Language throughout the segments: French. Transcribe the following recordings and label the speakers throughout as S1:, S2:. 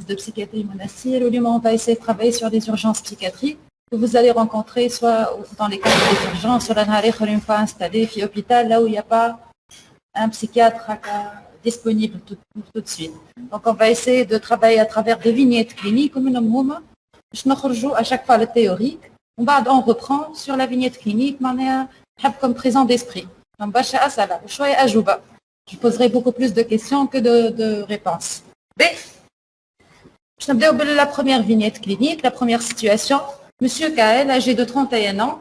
S1: de psychiatrie monastique. On va essayer de travailler sur les urgences psychiatriques que vous allez rencontrer soit dans les cas des urgences, soit une fois installé à l'hôpital, là où il n'y a pas un psychiatre disponible tout de suite. Donc on va essayer de travailler à travers des vignettes cliniques, comme je à chaque fois le théorique. On reprend sur la vignette clinique, comme présent d'esprit. Je poserai beaucoup plus de questions que de réponses. Je vais la première vignette clinique, la première situation. Monsieur Kael, âgé de 31 ans,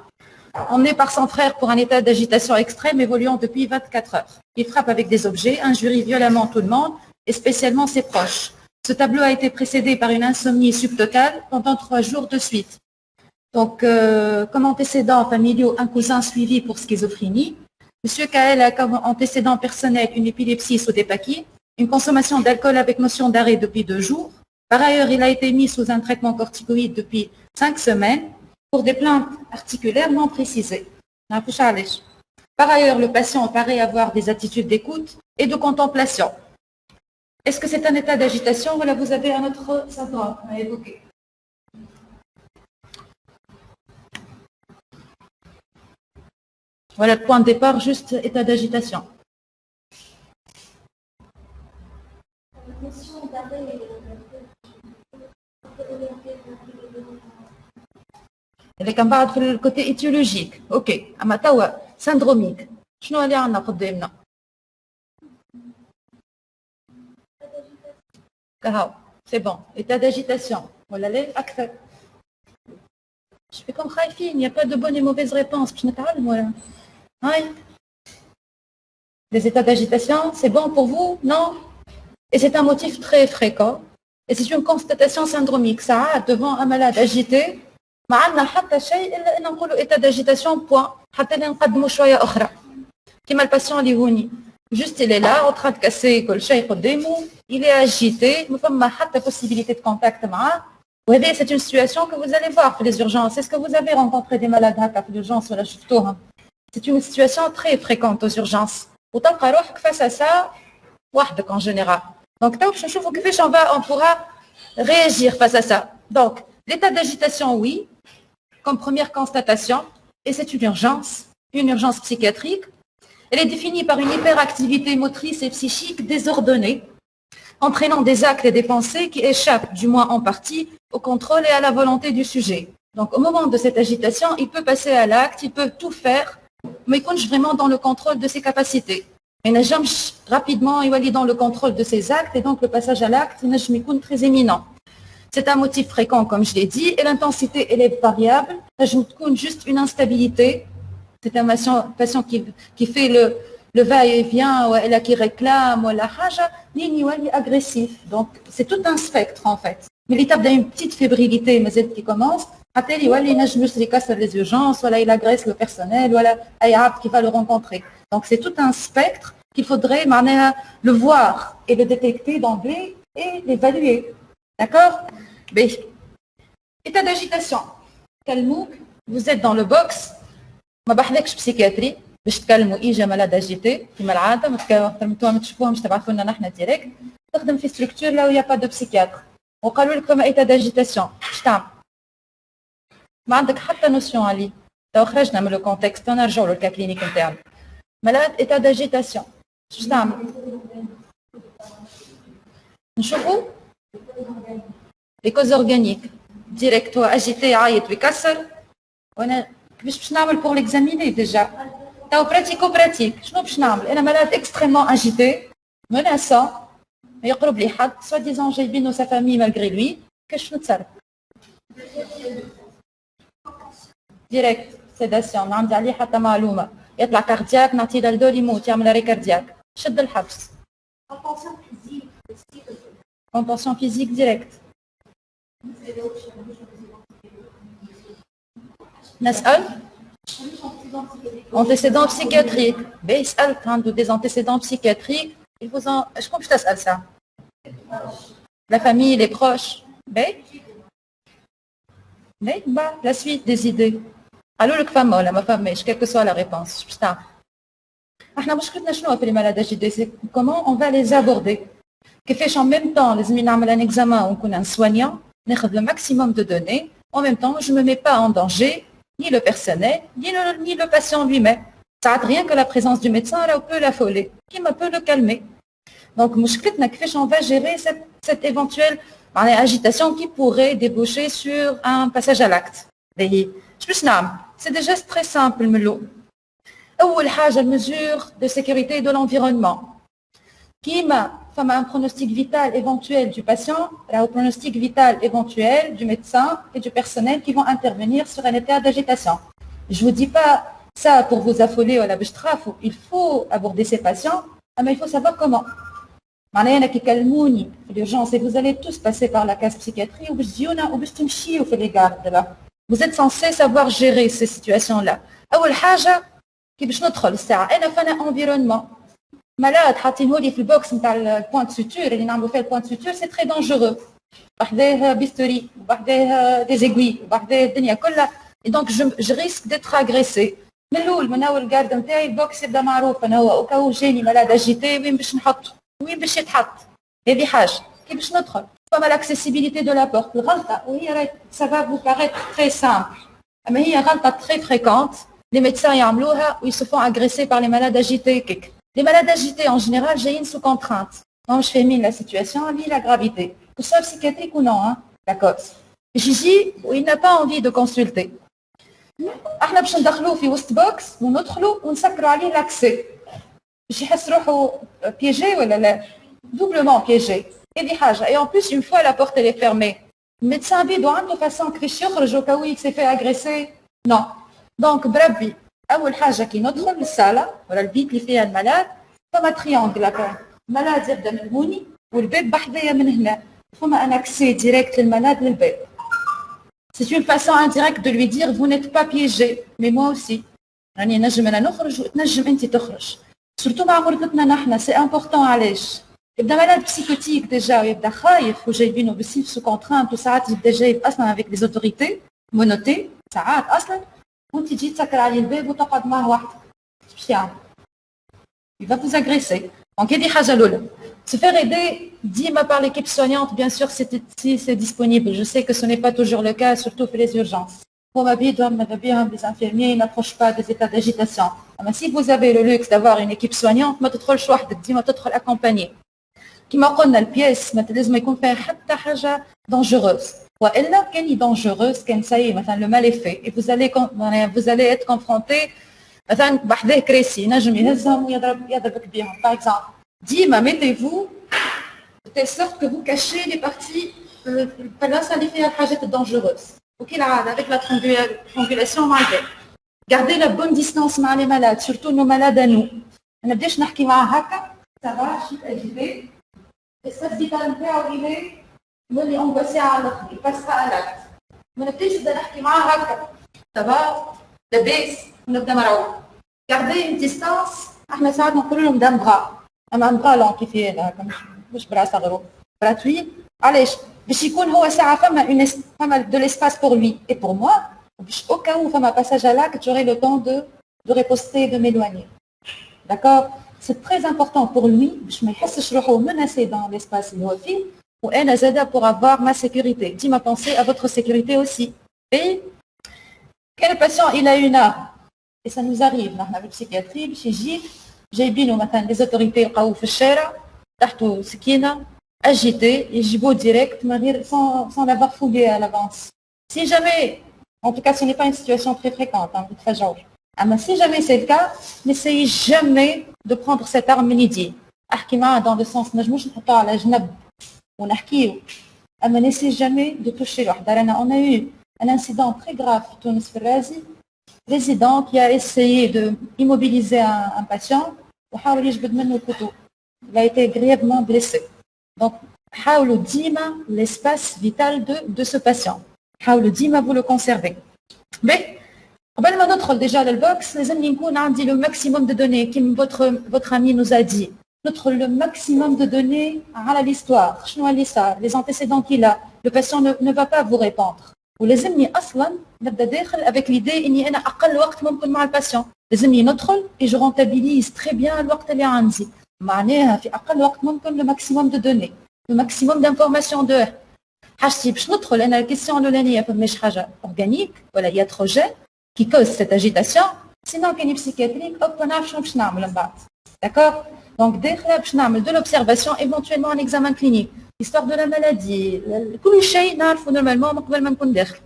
S1: emmené par son frère pour un état d'agitation extrême évoluant depuis 24 heures. Il frappe avec des objets, injurie violemment tout le monde, et spécialement ses proches. Ce tableau a été précédé par une insomnie subtotale pendant 3 jours de suite. Donc, comme antécédents familiaux, un cousin suivi pour schizophrénie. Monsieur Kael a comme antécédent personnel une épilepsie sous dépaki, une consommation d'alcool avec notion d'arrêt depuis 2 jours. Par ailleurs, il a été mis sous un traitement corticoïde depuis 5 semaines pour des plaintes articulaires non précisées. Par ailleurs, le patient paraît avoir des attitudes d'écoute et de contemplation. Est-ce que c'est un état d'agitation ou là vous avez un autre syndrome à évoquer? Voilà le point de départ, juste état d'agitation. اللي كنبعد في الكوتي ايتيولوجيك اوكي اما توا سندروميك شنو اللي عندنا قدامنا كهو سي بون état d'agitation ولا لا اكثر je fais comme خايفين il n'y a pas de bonne et mauvaise réponse باش نتعلم ولا هاي les états d'agitation c'est bon pour vous non et c'est un motif très fréquent et c'est une constatation syndromique ça devant un malade agité ما عندنا حتى شيء الا ان نقولوا ايتا داجيتاسيون بوان حتى نقدموا شويه اخرى كيما الباسيون اللي هوني جوست il est là en train de casser كل شيء قدامه il est agité ما فما حتى possibilité de contact معاه وهذه c'est une situation que vous allez voir في les urgences. Est-ce que vous avez rencontré des malades هكا في l'urgence ولا شفتوهم? C'est une situation très fréquente aux urgences وتلقى روحك face à ça وحدك en général. Donc تو باش نشوفوا كيفاش on pourra réagir face à ça. Donc l'état d'agitation, oui, comme première constatation, et c'est une urgence psychiatrique. Elle est définie par une hyperactivité motrice et psychique désordonnée, entraînant des actes et des pensées qui échappent, du moins en partie, au contrôle et à la volonté du sujet. Donc au moment de cette agitation, il peut passer à l'acte, il peut tout faire, mais il compte vraiment dans le contrôle de ses capacités. Il n'a jamais rapidement évalué dans le contrôle de ses actes, et donc le passage à l'acte, il n'a jamais très éminent. C'est un motif fréquent, comme je l'ai dit, et l'intensité, elle est variable. Je me compte juste une instabilité. C'est un patient qui fait le va-et-vient, ou qui réclame, ou la haja, ni agressif. Donc, c'est tout un spectre, en fait. Mais l'étape d'une petite fébrilité, qui commence, il casse les urgences, voilà, il agresse le personnel, voilà, qui va le rencontrer. Donc, c'est tout un spectre qu'il faudrait le voir et le détecter d'emblée et l'évaluer. D'accord? État d'agitation. Calmou, vous êtes dans le box. ما بحذكش psychiatrie باش تكلموا اجا malade agité كما العاده ما تشوفوهم تبعثوا لنا نحن ديريكت تخدم في ستركتور لا ويا با دو بسيكياتر وقالوا لك فما ايتا داجيتاسيون باش تعمل ما عندك حتى نوسيون عليه تو خرجنا من لو كونتكست ونرجعوا للكا كلينيك نتاعنا malade ايتا داجيتاسيون باش تعمل نشوفوا les causes organiques direct هو agité يعيط ويكسر وانا كيفاش باش نعمل pour l'examiner déjà تو براتيكو شنو باش نعمل انا malade extrêmement agité menaçant ما يقرب لي حد سوا ديزون جايبينو sa famille malgré lui كيفاش نتصرف direct sédation ما عندي عليه حتى معلومه يطلع كاردياك نعطيه للدول يموت يعمل اري كاردياك شد الحبس contention physique direct نسأل antécédents psychiatriques بيسأل عنده des antécédents psychiatriques il vous en شكون باش تسأل ça la famille les proches la suite des idées قالوا لك فما ولا ما فماش quelle que soit la réponse باش تعرف احنا مشكلتنا شنو في les malades agités c'est comment on va les aborder كيفاش en même temps لازم نعمل un examen ونكون un soignant ناخذ le maximum de données en même temps je me mets pas en danger ni le personnel ni le patient lui-même. Ça rien que la présence du médecin là peut l'affoler qui peut le calmer. Donc مشكلتنا كيفاش on va gérer cette éventuelle agitation qui pourrait déboucher sur un passage à l'acte. C'est des gestes très simples ملو. أول حاجة المسure de sécurité de l'environnement. كيما فما un pronostic vital éventuel du patient, un pronostic vital éventuel du médecin et du personnel qui vont intervenir sur un état d'agitation. Je ne vous dis pas ça pour vous affoler ou la بشتخافوا. Il faut aborder ces patients, mais il faut savoir comment. معناها كي كلموني في l'urgence et vous allez tous passer par la case psychiatrie وباش تجيونا وباش تمشيو في les gardes là. Vous êtes censé savoir gérer ces situations-là. أول حاجة كي باش ندخل الساعة أنا فانا environnement. malade حاطينهولي في البوكس نتاع البوان دو سوتور اللي نعملوا فيها البوان دو سوتور سي تري دانجورو. وحداه بيستوري وحداه دي زيغوي وحداه الدنيا كلها. Et donc je risque d'être agressé. من الأول من أول الجارد نتاعي البوكس يبدا معروف أنا هو وكاو جاني مالاد اجيتي وين باش نحطه وين باش يتحط. هذه حاجة. كي باش ندخل فما l'accessibilité de la porte. الغلطة وهي ça va vous paraître très simple. أما هي غلطة très fréquente. Les médecins يعملوها و ils se font agresser par les malades agités. Les malades agités en général جايين sous contrainte. Donc je fais mine la situation, ni la gravité. Que ce soit psychiatrique ou non, hein, d'accord. Gigi, il n'a pas envie de consulter. احنا باش ندخلوه في وسط بوكس وندخلوا ونسكروا عليه لاكسي باش يحس روحه بيجي ولا لا دوبلومون بيجي هذه حاجه اي ان بليس اون فوا لا بورت اللي فيرمي الميدسان بيدو عنده فاسون كيفاش يخرج وكاو يكسي في اغريسي نو دونك بربي اول حاجه كي ندخل للصاله ولا البيت اللي فيها الملاد فما تريونغل هكا الملاد يبدا من هوني والباب بحذايا من هنا فما ان اكسي ديريكت للملاد للباب. C'est une façon indirecte de lui dire vous n'êtes pas piégé, mais moi aussi. راني نجم انا نخرج وتنجم انت تخرج. Surtout مع مرضتنا نحن c'est important علاش؟ يبدا مالاد بسيكوتيك ديجا ويبدا خايف وجايبينه بالسيف سو كونترانت وساعات يبدا جايب اصلا avec les autorités منوتي ساعات اصلا وانت تجي تسكر عليه الباب وتقعد معه وحدك. باش يعمل؟ Il va vous agresser. Donc هذه حاجة الأولى. Se faire aider, dima par l'équipe soignante, bien sûr, si c'est disponible. Je sais que ce n'est pas toujours le cas, surtout pour les urgences. Pour ma vie, les infirmiers n'approchent pas des états d'agitation. Mais si vous avez le luxe d'avoir une équipe soignante, ما تدخلش وحدك, ديما تدخل accompagné. كما قلنا البيس ما لازم يكون فيها حتى حاجة dangereuse. وإلا كان dangereuse كان سي مثلا le mal est fait. Et vous allez être confronté مثلا بحذاه كراسي نجم يهزهم ويضربك بيهم. Par exemple. Dima, mettez-vous de telle sorte que vous cachez les parties ça les fait حاجات dangereuses. Avec la triangulation malgré. Gardez la bonne distance مع les malades, surtout nos malades à nous. ما نبداش نحكي معاه هكا ça va شي agité. L'espace vital نتاعو إلي مولي انغوسي على الآخر يباسها على l'acte. ما نبداش نبدا نحكي معاه هكا ça va لاباس ونبدا مرعوب. Gardez une distance. احنا ساعات نقول لهم دام بغا. اما نبغالون كيف هكا مش برا صغرو برا طويل علاش باش يكون هو ساعه فما دو ليسباس بور لوي اي بور موا باش او كاو فما باساج à l'acte j'aurai le temps de riposter de m'éloigner. D'accord, c'est très important pour lui باش ما يحسش روحه menacé dans l'espace اللي هو فيه وانا زاده pour avoir ma sécurité. Dis-moi penser à votre sécurité aussi. Et quel patient il a une arme et ça nous arrive نحن في البسيكياتري باش يجيك جايبينه مثلا لي زوتوريتي يلقاوه في الشارع تحته سكينه اجيتي يجيبوه ديريكت من غير sans l'avoir fouillé à l'avance. Si jamais, en tout cas ce n'est pas une situation très fréquente, hein, mais si jamais c'est le cas, n'essayez jamais de prendre cette arme من يدي. احكي معاه dans le sens نجموش نحطوه على جنب ونحكيو. اما n'essayez jamais de toucher الوحده. On a eu un incident très grave في تونس في الرازي. Résident qui a essayé d'immobiliser un patient. Il a été grièvement blessé. Donc, حاولوا ديما l'espace vital de ce patient. حاولوا ديما vous le conservez. Mais, قبل ما ندخل déjà للبوكس لازم نكون عندي le maximum de données comme votre ami nous a dit. Le maximum de données على l'histoire. شنو اللي صار, les antécédents qu'il a. Le patient ne va pas vous répondre. ولازمني اصلا نبدا داخل avec l'idée اني انا اقل وقت ممكن مع الباسيون. لازمني ندخل et je rentabilise très bien الوقت اللي عندي. معناها في اقل وقت ممكن لو ماكسيموم دو دوني لو ماكسيموم دانفورماسيون دو حاجتي باش ندخل انا الكيستيون الاولانيه فماش حاجه اورجانيك ولا هي تروجين كي كوز سيت اجيتاسيون سينو كاين بسيكاتريك اوب ما نعرف شنو باش نعمل من بعد داكور دونك داخله باش نعمل دو لوبسيرفاسيون ايفونتويلمون ان اكزامان كلينيك histoire de la maladie كل شيء نعرفه نورمالمون قبل ما نكون داخل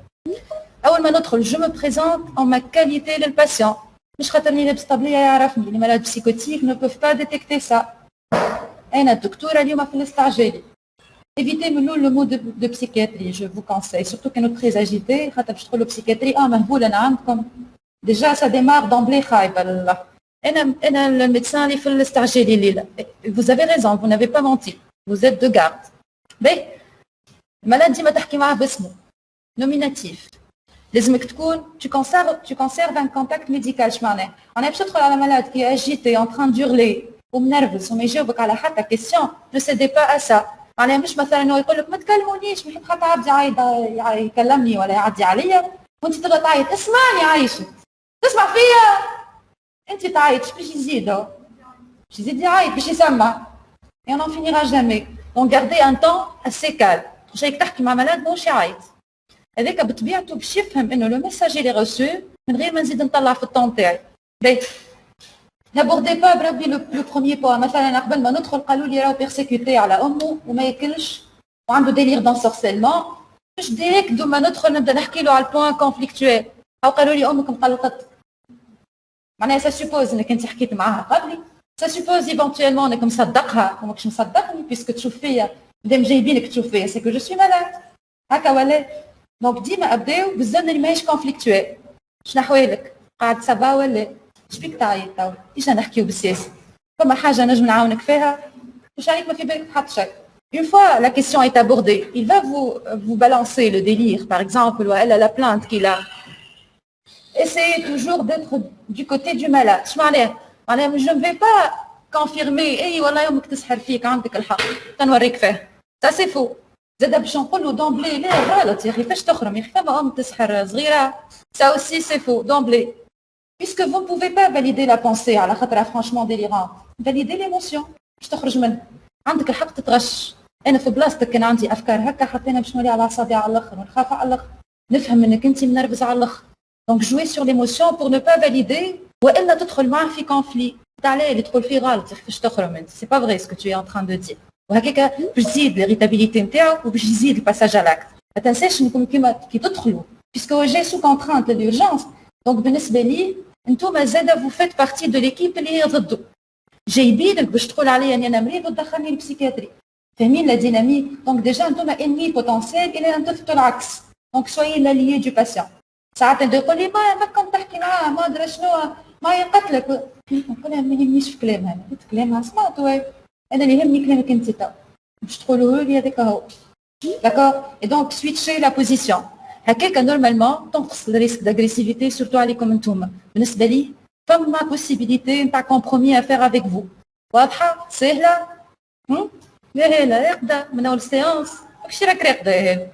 S1: اول ما ندخل جو مو بريزونت اون ما كاليتي للباسيون مش خاطرني لابس طبليه يعرفني لي مالاد بسيكوتيك نو بوف با ديتيكتي سا انا الدكتوره اليوم في الاستعجالي évitez le mot de psychiatrie je vous conseille surtout quand on est très agité خاطر باش تدخلوا psychiatrie مهبول انا عندكم déjà ça démarre d'emblée خايبه الله انا الميدسان اللي في الاستعجالي الليله vous avez raison vous n'avez pas menti vous êtes de garde باهي المالاد ديما تحكي معاه باسمه نوميناتيف لازمك تكون tu conserves un contact médical اش معناه انا باش ندخل على مالاد كي اجيتي en train d'hurler ومنرفز وما يجاوبك على حتى كيسيون ne cédez pas à ça معناها مش مثلا انه يقول لك ما تكلمونيش مش خاطر عبدي يكلمني ولا يعدي عليا وانت تبدا تعيط اسمعني عايشك تسمع فيا انت تعيط باش يزيدوا باش يزيد يعيط باش يسمع et on n'en finira jamais donc gardez un temps assez calme جايك تحكي مع مالاد ماهوش يعيط هذاك بطبيعته باش يفهم انه لو ميساج اللي ريسو من غير ما نزيد نطلع في الطون تاعي نابوردي با بربي لو بروميي بوان مثلا قبل ما ندخل قالوا لي راهو بيرسيكوتي على امه وما ياكلش وعنده ديلير دانسورسيلمون مش ديريكت دوما ندخل نبدا نحكي له على البوان كونفليكتويل او قالوا لي امك مقلقت معناها سا سوبوز انك انت حكيت معاها قبلي سا سوبوز ايفونتويلمون انك مصدقها وماكش مصدقني بيسكو تشوف فيا مادام جايبينك تشوف فيا سي كو جو سوي مالاد هكا ولا دونك ديما ابداو بالزن اللي ماهيش كونفليكتويل شنو احوالك قاعد سافا ولا شبيك تعيط تو ايش نحكيو بالسياسه فما حاجه نجم نعاونك فيها مش عليك ما في بالك حتى شيء une fois la question est abordée il va vous balancer le délire par exemple ou elle a la plainte qu'il a essayez toujours d'être du côté du malade اش معناها je ne vais pas confirmer اي والله يومك تسحر فيك عندك الحق تنوريك فيه ça c'est faux زاد باش نقول له دومبلي لا غلط يا اخي فاش تخرم يا اخي فما تسحر صغيره ça aussi c'est faux d'emblée puisque vous ne pouvez pas valider la pensée على خاطرها franchement délirante valider l'émotion باش تخرج منها عندك الحق تتغش انا في بلاصتك كان عندي افكار هكا حطينا باش نولي على اعصابي على الاخر ونخاف على الاخر نفهم انك انت منرفز على الاخر دونك jouer sur l'émotion pour ne pas valider والا تدخل معاه في كونفلي تاع اللي تدخل فيه غلط باش تخرم انت سي با فري سكو tu es en train de dire وهكاك باش تزيد ليريتابيليتي نتاعك وباش يزيد الباساج على الاكت ما تنساش انكم كيما كي تدخلوا بيسكو جاي سو كونترانت للورجونس دونك بالنسبه لي انتوما زاده فو فيت بارتي دو ليكيب اللي هي ضده جايبينك باش تقول عليا اني انا مريض وتدخلني للبسيكاتري فاهمين لا ديناميك دونك ديجا انتوما انمي بوتونسيال الى ان تثبتوا العكس دونك سوي لا ليي دو باسيون ساعات يقول لي ما كنت تحكي معاه ما ادري شنو ما يقتلك نقول لها ما يهمنيش في كلامها انا قلت كلامها سمعتوا انا اللي يهمني كلامك انت تو باش تقولوا لي هذاك هو داكور اي دونك سويتشي لا بوزيسيون هكاك نورمالمون تنقص الريسك داغريسيفيتي سورتو عليكم انتوما بالنسبه لي فما بوسيبيليتي نتاع كومبرومي افير افيك فو واضحه سهله لا لا يقدا من اول سيونس ماكش راك راقده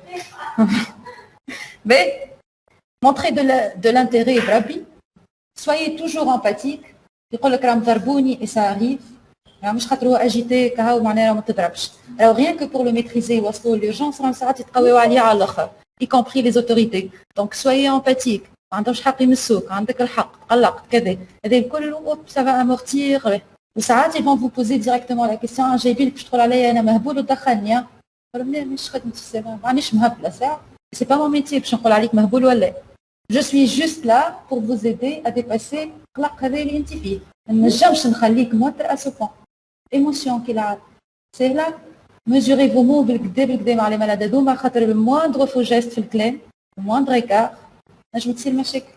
S1: باهي montrer de l'intérêt بربي soyez toujours empathique يقول لك راهم ضربوني et ça arrive مش خاطر هو اجيتي كهو معناها ما تضربش راهو rien que pour le maîtriser يوصلوا لورجونس راهم ساعات يتقويوا عليه على الاخر y compris les autorités donc soyez empathique ما عندهمش حق يمسوك عندك الحق تقلقت كذا هذا الكل ça va amortir وساعات ils vont vous poser directement la question جايبينك باش تقول عليا انا مهبول ودخلني قول مش خدمتي السلام مانيش مهبله ساعه سي با مون ميتي باش نقول عليك مهبول ولا Je suis juste là pour vous aider à dépasser القلق هذا اللي انت فيه. ما نجمش نخليك موتر à ce point. Émotion كي العاد. سهلة. Mesurez vos mots بالكدا مع لي مالاد هذوما خاطر المواندغ فو جيست في الكلام المواندغ إيكار نجم تصير مشاكل.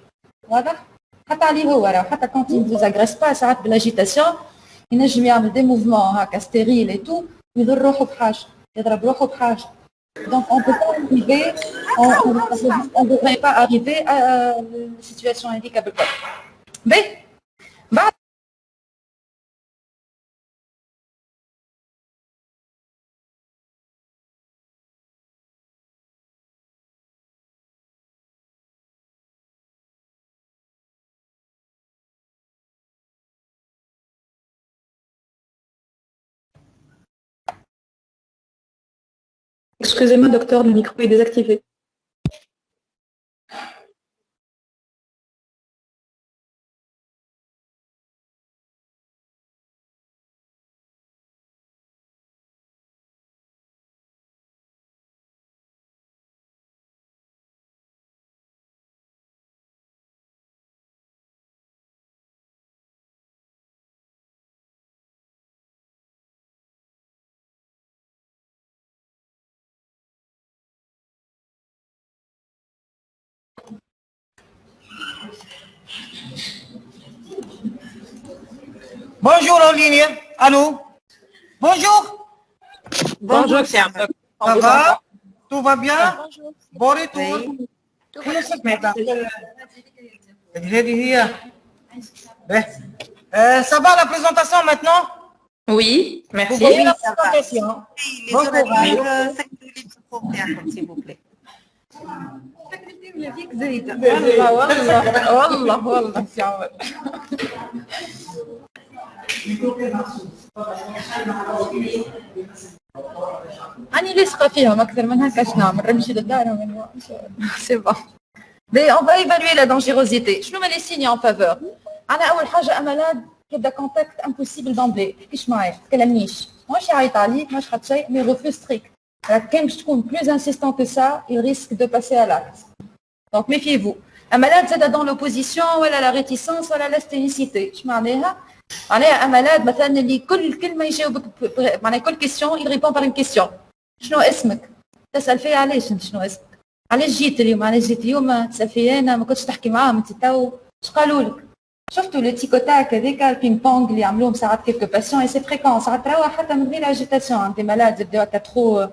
S1: واضح؟ حتى عليه هو راه حتى quand il ne vous agresse pas ساعات بالاجيتاسيون ينجم يعمل دي موفمون هكا ستيريل اي تو ويضر روحه بحاجة يضرب روحه بحاجة. Donc, on ne peut pas arriver, on ne devrait pas arriver à une situation handicapée. Mais, Excusez-moi, docteur, le micro est désactivé.
S2: Bonjour en ligne. Allô? Bonjour.
S1: Bonjour,
S2: Ça va? Tout va bien? Bon retour. Ça va la présentation maintenant?
S3: Oui, merci.
S2: Vous voyez la présentation?
S4: Les orateurs, s'il vous plaît.
S3: والله سي عمر.
S1: أنا لاصقة فيهم أكثر من هكا شنو نعمل نمشي لدارهم سي بون. Mais on va évaluer la dangerosité. شنو هما les signes en faveur؟ أنا أول حاجة أمالاد يبدا كونتاكت امبوسيبل دامبلي، كيش معايا؟ ما تكلمنيش، ماهوش يعيط عليك ماهوش حتى شيء، مي refus strict. كان باش تكون plus insistant que ça, il risque de passer à l'acte. Donc méfiez-vous. Un malade زاد dans l'opposition ولا la réticence ولا la sténicité. شو معناها؟ معناها un malade مثلا اللي كل كلمة يجاوبك معناها كل question il répond par une question. شنو اسمك؟ تسأل فيا علاش انت شنو اسمك؟ علاش جيت اليوم؟ علاش جيت اليوم؟ تسأل فيا انا ما كنتش تحكي معاهم انت تو؟ اش قالوا لك؟ شفتوا لو تيكوتاك هذاك البينغ بونغ اللي يعملوهم ساعات كيلكو باسيون اي سي فريكون ساعات تروح حتى من غير اجيتاسيون عند مالاد يبداو هكا ترو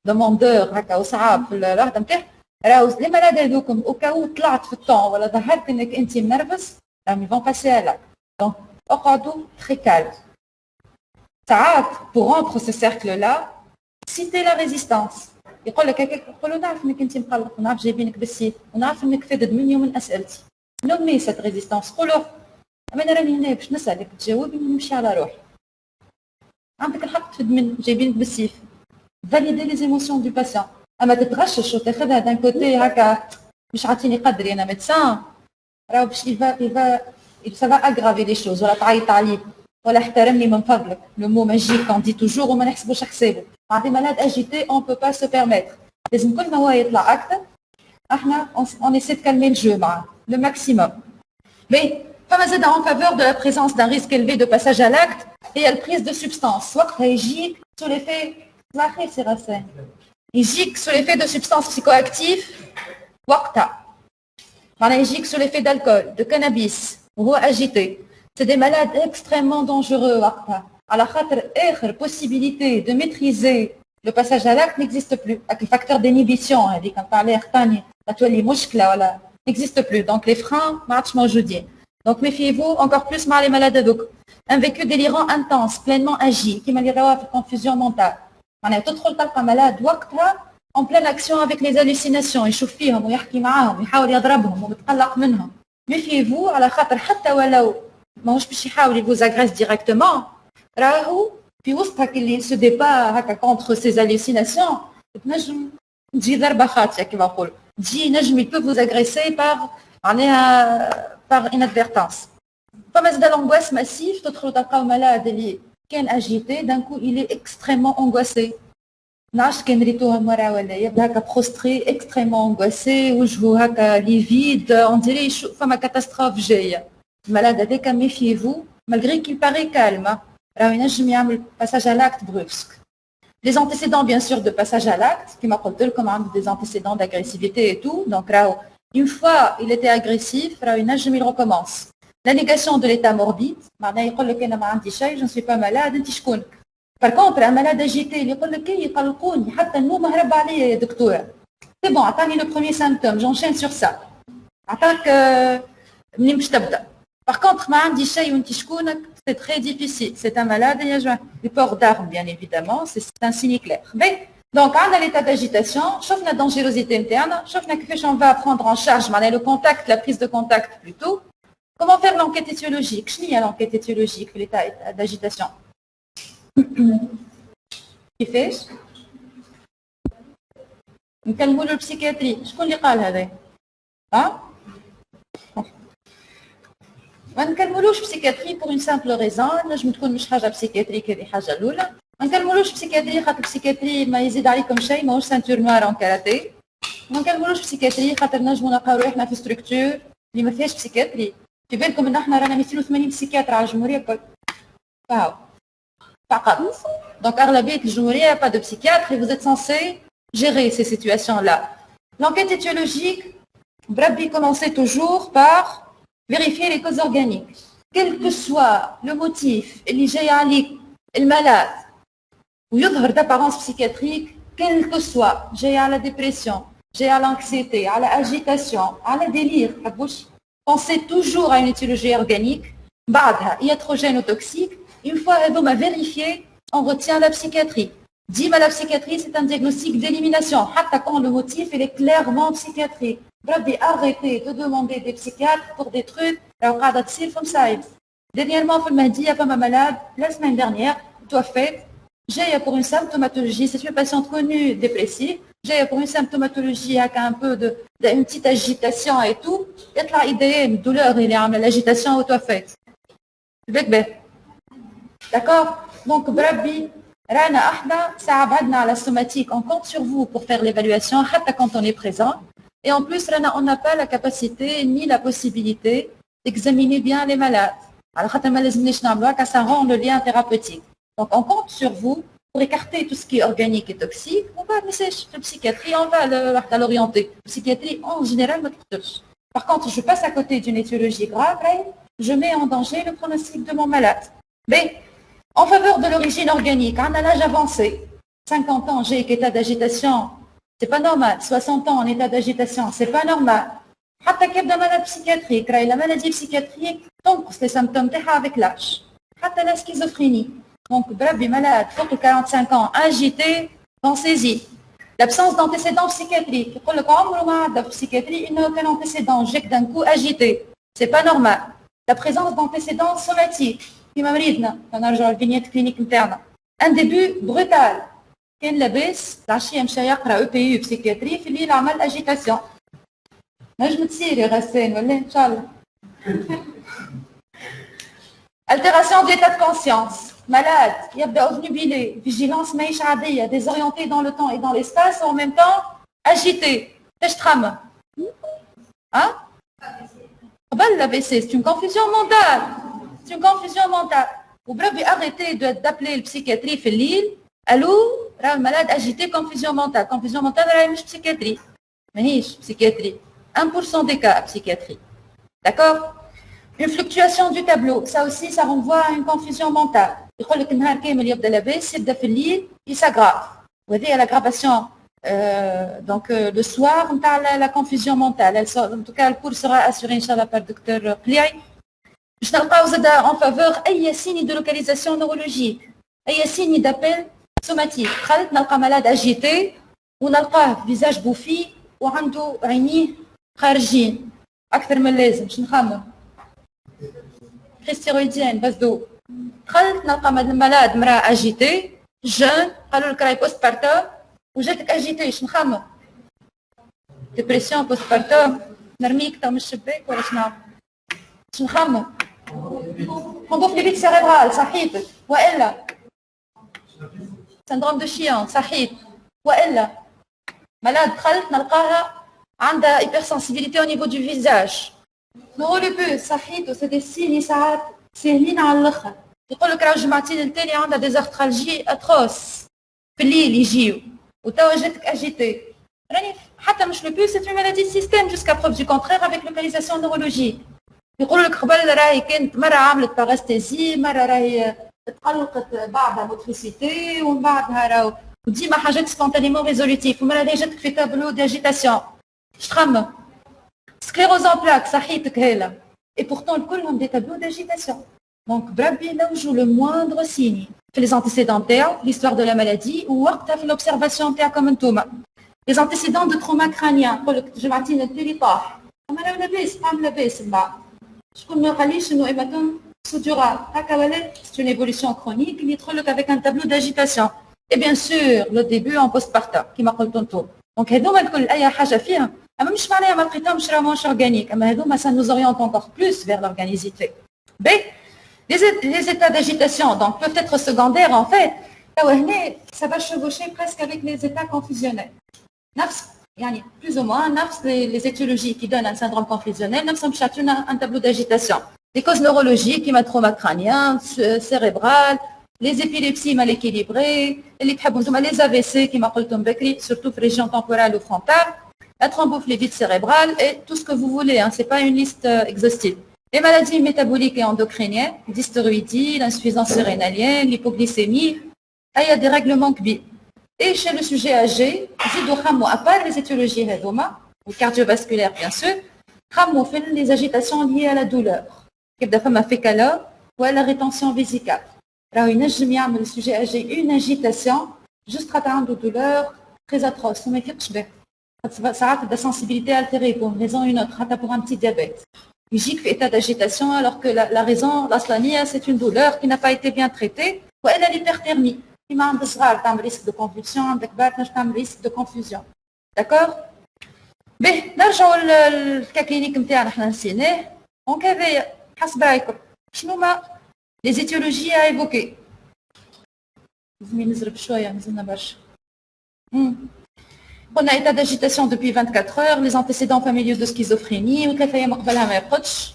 S1: دوموندور هكا وصعاب في الوحده نتاعهم. راهو لي مالاد هذوكم وكاو طلعت في الطون ولا ظهرت انك انت منرفز راهم يفون باسي على دونك اقعدوا تري كالم. ساعات بور رومبر سو سيركل لا سيتي لا ريزيستانس يقول لك هكاك يقول له نعرف انك انت مقلق ونعرف جايبينك بالسيف ونعرف انك فدد مني ومن اسئلتي نومي سيت ريزيستانس قولوا اما انا راني هنا باش نسالك تجاوبني ونمشي على روحي. عندك الحق تفد من جايبينك بالسيف. فاليدي لي زيموسيون دو باسيون اما تتغشش وتاخذها دان كوتي هكا مش عاطيني قدري انا ميدسان راهو باش ça va aggraver les choses ولا تعيط عليه ولا احترمني من فضلك. لو مو ماجيك كون دي توجور وما نحسبوش حسابه. مع دي مالاد اجيتي اون بو با سو بيرميتر لازم كل ما هو يطلع اكثر احنا اون ايسي دو كالمي الجو معاه لو ماكسيموم. مي فما زاد en faveur de la présence d'un risque élevé de passage à l'acte et la prise de substance. وقتها يجيك sous l'effet لا خير سي غسان يجيك sous l'effet de substances psychoactives وقتها معناها يجيك sous l'effet d'alcool de cannabis وهو agité. C'est des malades extrêmement dangereux وقتها على خاطر آخر possibilité de maîtriser le passage à l'acte n'existe plus. Le facteur d'inhibition هذيك نتاع الاخ ثاني تولي مشكله ولا n'existe plus. Donc les freins ما عادش موجودين. Donc méfiez-vous encore plus مع les malades هذوك. Un vécu délirant intense, pleinement agi, كيما اللي راهو في confusion mentale. معناها تدخل تلقى مالاد وقتها en pleine action avec les hallucinations يشوف فيهم ويحكي معاهم ويحاول يضربهم ومتقلق منهم. Méfiez-vous على خاطر حتى ولو ماهوش باش يحاول يفوز اغريس ديريكتومون راهو في وسطك اللي سو دي با هكا كونتر سيز هالوسيناسيون تنجم تجي ضربه خاطئه كيما نقولوا تجي نجم يبو فوز اغريسي باغ معناها باغ انادفيرتانس. فما زاد لونغواس ماسيف تدخلوا تلقاو مالاد اللي كان اجيتي دان كو الي اكستريمون انغواسي. نعرفش كان ريتوها مرة ولا يبدا هكا بروستري اكستريمون انغواسي وجهه هكا ليفيد اون ديري فما كاتاستروف جايه. المالاد هذاك ميفيفو malgré qu'il paraît calme راهو ينجم يعمل passage à l'acte brusque. Les antécédents bien sûr de passage à l'acte كيما قلت لكم عنده des antécédents d'agressivité et tout donc راهو une fois il était agressif راهو ينجم il recommence. La négation de l'état morbide معناها يقول لك انا ما عندي شيء je ne suis pas malade انت شكونك. Par contre un malade agité اللي يقول لك يقلقوني حتى النوم هرب عليا يا دكتوره. C'est bon عطاني le premier symptôme j'enchaîne sur ça. عطاك منين باش تبدا. Par contre, ما عندي شيء وانت شكونك c'est très difficile. C'est un malade et il port d'armes bien évidemment, c'est un signe clair. Mais donc عندنا l'état d'agitation, شفنا dangerosité interne, شفنا كيفاش on va prendre en charge معناها le contact, la prise de contact plutôt. Comment faire l'enquête étiologique? شنو هي l'enquête étiologique في l'état d'agitation؟ كيفاش؟ نكلموا له البسيكياتري. شكون اللي قال هذا؟ ها؟ ما نكلمولوش بسيكياتري بور اون سامبل ريزون، نجم تكون مش حاجه بسيكياتريك، هذه حاجه الاولى. ما نكلمولوش بسيكياتري خاطر البسيكياتري ما يزيد عليكم شيء، ماهوش سانتور نوار اون كاراتيه. ما نكلمولوش بسيكياتري خاطر نجموا نلقاو روحنا في ستركتور اللي ما فيهاش بسيكياتري. في بالكم ان احنا رانا 280 بسيكياتر على الجمهوريه الكل. فهو فقط. دونك اغلبيه الجمهوريه با دو بسيكياتر et vous êtes censé gérer ces situations-là. L'enquête étiologique, بربي commencez toujours par vérifier les causes organiques. Quel que soit le motif اللي جاي عليك المالاد ويظهر d'apparence psychiatrique, quel que soit جاي على dépression, جاي على anxiété, على agitation, على délire, حبوش. Pensez toujours à une étiologie organique, بعدها iatrogène ou toxique. Une fois هذوما vérifié, on retient la psychiatrie. Dima la psychiatrie, c'est un diagnostic d'élimination, حتى quand le motif il est clairement psychiatrique. Bravo, arrêtez de demander des psychiatres pour des trucs. Alors, قاعدة تصير في مصايب. Dernièrement, في المهدية, pas ma malade, la semaine dernière, toi fait, j'ai pour une symptomatologie, c'est une patiente connue dépressive, j'ai pour une symptomatologie avec un peu une petite agitation et tout. يطلع idée, une douleur, il y a l'agitation ou toi fait. D'accord? Donc, Brabbi, Rana Ahda, ça abadna à la somatique. On compte sur vous pour faire l'évaluation, quand on est présent. Et en plus, on n'a pas la capacité ni la possibilité d'examiner bien les malades. Alors, ça rend le lien thérapeutique. Donc, on compte sur vous pour écarter tout ce qui est organique et toxique. On va laisser la psychiatrie, on va l'orienter. La psychiatrie, en général, ne touche. Par contre, je passe à côté d'une étiologie grave, je mets en danger le pronostic de mon malade. Mais, en faveur de l'origine organique, à un âge avancé, 50 ans, j'ai état d'agitation. C'est pas normal. 60 ans en état d'agitation, c'est pas normal. حتى كيبدا malade psychiatrique, la maladie psychiatrique تنقص les symptômes تاعها avec l'âge. حتى la schizophrénie. Donc بربي malade فوق 45 ans, agité, pensez-y. L'absence d'antécédents psychiatriques. يقول لك عمره ما عدى في psychiatrie, il n'a aucun antécédent, j'ai que d'un coup agité. C'est pas normal. La présence d'antécédents somatiques. كيما مريضنا, نرجعوا للفينيت كلينيك نتاعنا. Un début brutal. كان لاباس العشيه مشى يقرا او بي يو بسيكياتري، في الليل عمل اجيتاسيون. نجم تصير يا غسان ولا ان شاء الله. Altération de l'état de conscience. Malade, يبدا obnubilé, vigilance ماهيش عاديه, désorienté dans le temps et dans l'espace, en même temps agité. ايش تخمم؟ ها؟ قبل l'AVC, c'est une confusion mentale. C'est une confusion mentale. وبربي arrêtez d'appeler le psychiatrie في الليل. Allô, un malade agité, confusion mentale. Confusion mentale, elle est psychiatrie. Mais psychiatrie. 1% des cas, psychiatrie. D'accord? Une fluctuation du tableau. Ça aussi, ça renvoie à une confusion mentale. Il faut que le كامل يبدا لاباس, يبدا في الليل, il s'aggrave. Vous voyez l'aggravation. Donc, le soir, on parle de la confusion mentale. En tout cas, le cours sera assuré, Inch'Allah, par le docteur Qliay. Je n'ai en faveur أي signe de localisation neurologique. أي signe d'appel somatique. خالد نلقى malade agité ونلقاه فيزاج بوفي وعنده عينيه خارجين أكثر من اللازم. شنو نخمم؟ كريستيرويديان بس دو. خالد نلقى malade مرأة agité جون قالوا لك راهي بوست بارتوم وجاتك agité. شنو نخمم؟ ديبرسيون بوست بارتوم نرميك تو من الشباك ولا شنو؟ شنو نخمم؟ كوندوفليبيت سيريبرال صحيتك والا syndrome de Chion, صحيح. وإلا malade دخلت نلقاها عندها hypersensibilité au niveau du visage. نغولبو صحيح و c'est des signes ساعات ساهلين على الآخر. يقول لك راهو جمعتين التالي عندها des arthralgies atroces. في الليل يجيو وتوا جاتك agité. راني حتى مش لو c'est une maladie de système jusqu'à preuve du contraire avec localisation neurologique. يقولوا لك قبل راهي كانت مرة عملت باغستيزي، مرة راهي تقلقت بعدها موتريسيتي ومن بعدها راهو وديما حاجات سبونتانيمون ريزوليتيف ومرة راهي جاتك في تابلو داجيتاسيون. اش تخمم؟ سكليروز ان بلاك صحيتك هاله. اي بورتون كلهم دي تابلو داجيتاسيون. دونك بربي نوجو لو موندر سيني في لي انتيسيدون تاعو ليستوار دو لا مالادي ووقتها في لوبسيرفاسيون تاعكم انتوما. لي انتيسيدون دو تروما كرانيان يقول لك جمعتين التالي طاح. اما راهو لاباس طعم لاباس من بعد. شكون ما قاليش انه هيماتوم سودورال هكا ولا c'est une évolution chronique اللي يدخل لك avec un tableau d'agitation. Et bien sûr le début en postpartum كيما قلت انتم دونك هذوما الكل اي حاجه فيها اما مش معناها ما لقيتهمش راه ماهوش اورغانيك اما هذوما ça nous oriente encore plus vers l'organicité. B les états d'agitation donc peuvent être secondaires en fait. Ça va chevaucher presque avec les états confusionnels. يعني plus ou moins les étiologies qui donnent un syndrome confusionnel نفسهم شاتونا un tableau d'agitation. Les causes neurologiques, les trauma crânien, cérébral, les épilepsies mal équilibrées, les AVC qui m'a dit surtout région temporale ou frontale, la thrombophlébite cérébrale et tout ce que vous voulez. Hein, c'est pas une liste exhaustive. Les maladies métaboliques et endocriniennes, l'hystéroïdie, l'insuffisance rénalienne, l'hypoglycémie, il y a des règlements KBI. Et chez le sujet âgé, à part les étiologies ou cardiovasculaires bien sûr, les agitations liées à la douleur. كيبدا فما فيكالا ولا rétention vésicale. راهو ينجم يعمل السوجي âgé une agitation juste خاطر عنده douleur très atroce وما يفيقش بها. ساعات تبدا sensibilité altérée pour une raison ou une autre حتى pour un petit diabète. يجيك في état d'agitation alors que la raison l'asthanie c'est une douleur qui n'a pas été bien traitée والا l'hyperthermie. كيما عند الصغار تعمل risque de convulsion عند الكبار تنجم تعمل risque de confusion. D'accord؟ باهي نرجعوا للكلينيك نتاعنا حنا نسيناه. دونك هذايا حسب رايكم شنو ما les étiologies à évoquer. لازم نزرب شويه مازلنا برشا. On a état d'agitation depuis 24 heures, les antécédents familiaux de schizophrénie, وثلاثة أيام قبلها ما يرقدش,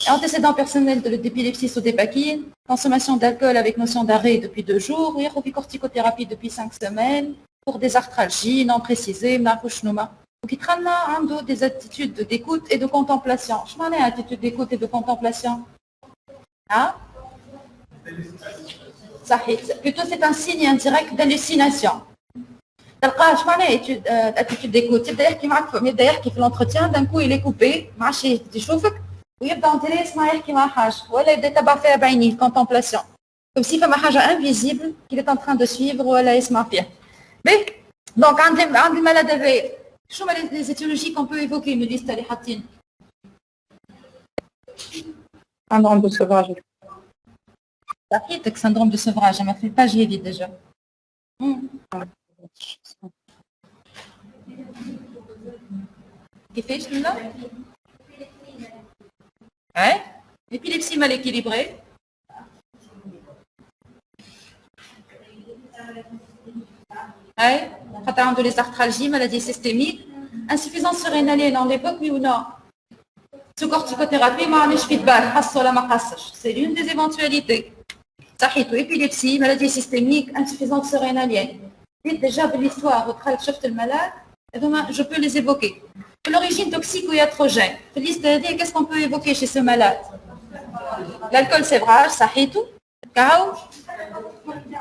S1: antécédents personnels d'épilepsie sodépakine, consommation d'alcool avec notion d'arrêt depuis 2 jours, وياخذ corticothérapie depuis 5 semaines pour des arthralgies non précisées, ما نعرفوش شنو ما. وكي دخلنا عنده des attitudes d'écoute et de contemplation. شنو معناها attitude d'écoute et de contemplation؟ ها؟ صحيح. Plutôt c'est un signe indirect d'hallucination. تلقاه شنو معناها attitude d'écoute؟ يبدا يحكي معك يبدا يحكي في l'entretien d'un coup il est coupé ما عادش يشوفك ويبدا انتري يسمع يحكي مع حاجه ولا يبدا يتبع فيها بعينيه contemplation. Comme si فما حاجه invisible qu'il est en train de suivre ولا يسمع فيها. باهي دونك عند المالاد هذايا شنو les étiologies qu'on peut évoquer من liste اللي حاطين؟
S3: Syndrome de sevrage.
S1: صحيتك syndrome de sevrage, ما في page هذه déjà. كيفاش لا؟ épilepsie mal équilibrée. خاطر عنده les arthralgies, maladie systémique, insuffisance rénalienne en l'époque oui ou non? Sous corticothérapie ما عندناش feedback حس ولا ما قصش. C'est l'une des éventualités. صحيتو épilepsie, maladie systémique, insuffisance rénalienne. Déjà de l'histoire, votre chef le malade, je peux les évoquer. L'origine toxique ou iatrogène. Qu'est-ce qu'on peut évoquer chez ce malade? L'alcool sévrage, sahitou, cao,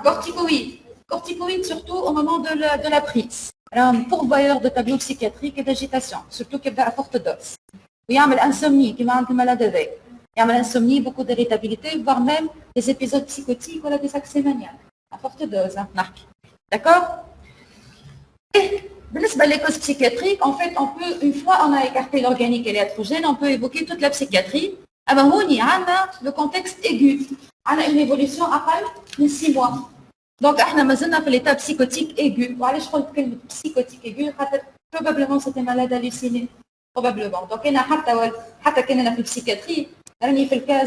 S1: corticoïdes. Corticoïdes surtout au moment de la prise. Alors, pourvoyeur de tableaux psychiatriques et d'agitation, surtout qu'il y a à forte dose. Il y a l'insomnie qui m'a un malade avec. Il y a l'insomnie, beaucoup d'irritabilité, voire même des épisodes psychotiques ou des accès maniaques. À forte dose, d'accord? Et les causes psychiatriques, en fait, on peut, une fois on a écarté l'organique et l'électrogène, on peut évoquer toute la psychiatrie. Alors, on y a le contexte aigu. On a une évolution après de 6 mois. Donc, on a maintenant fait l'état psychotique aigu. Voilà, je crois que le psychotique aigu, probablement c'était malade halluciné. Probablement. Donc, on a fait la psychiatrie, on a fait le cas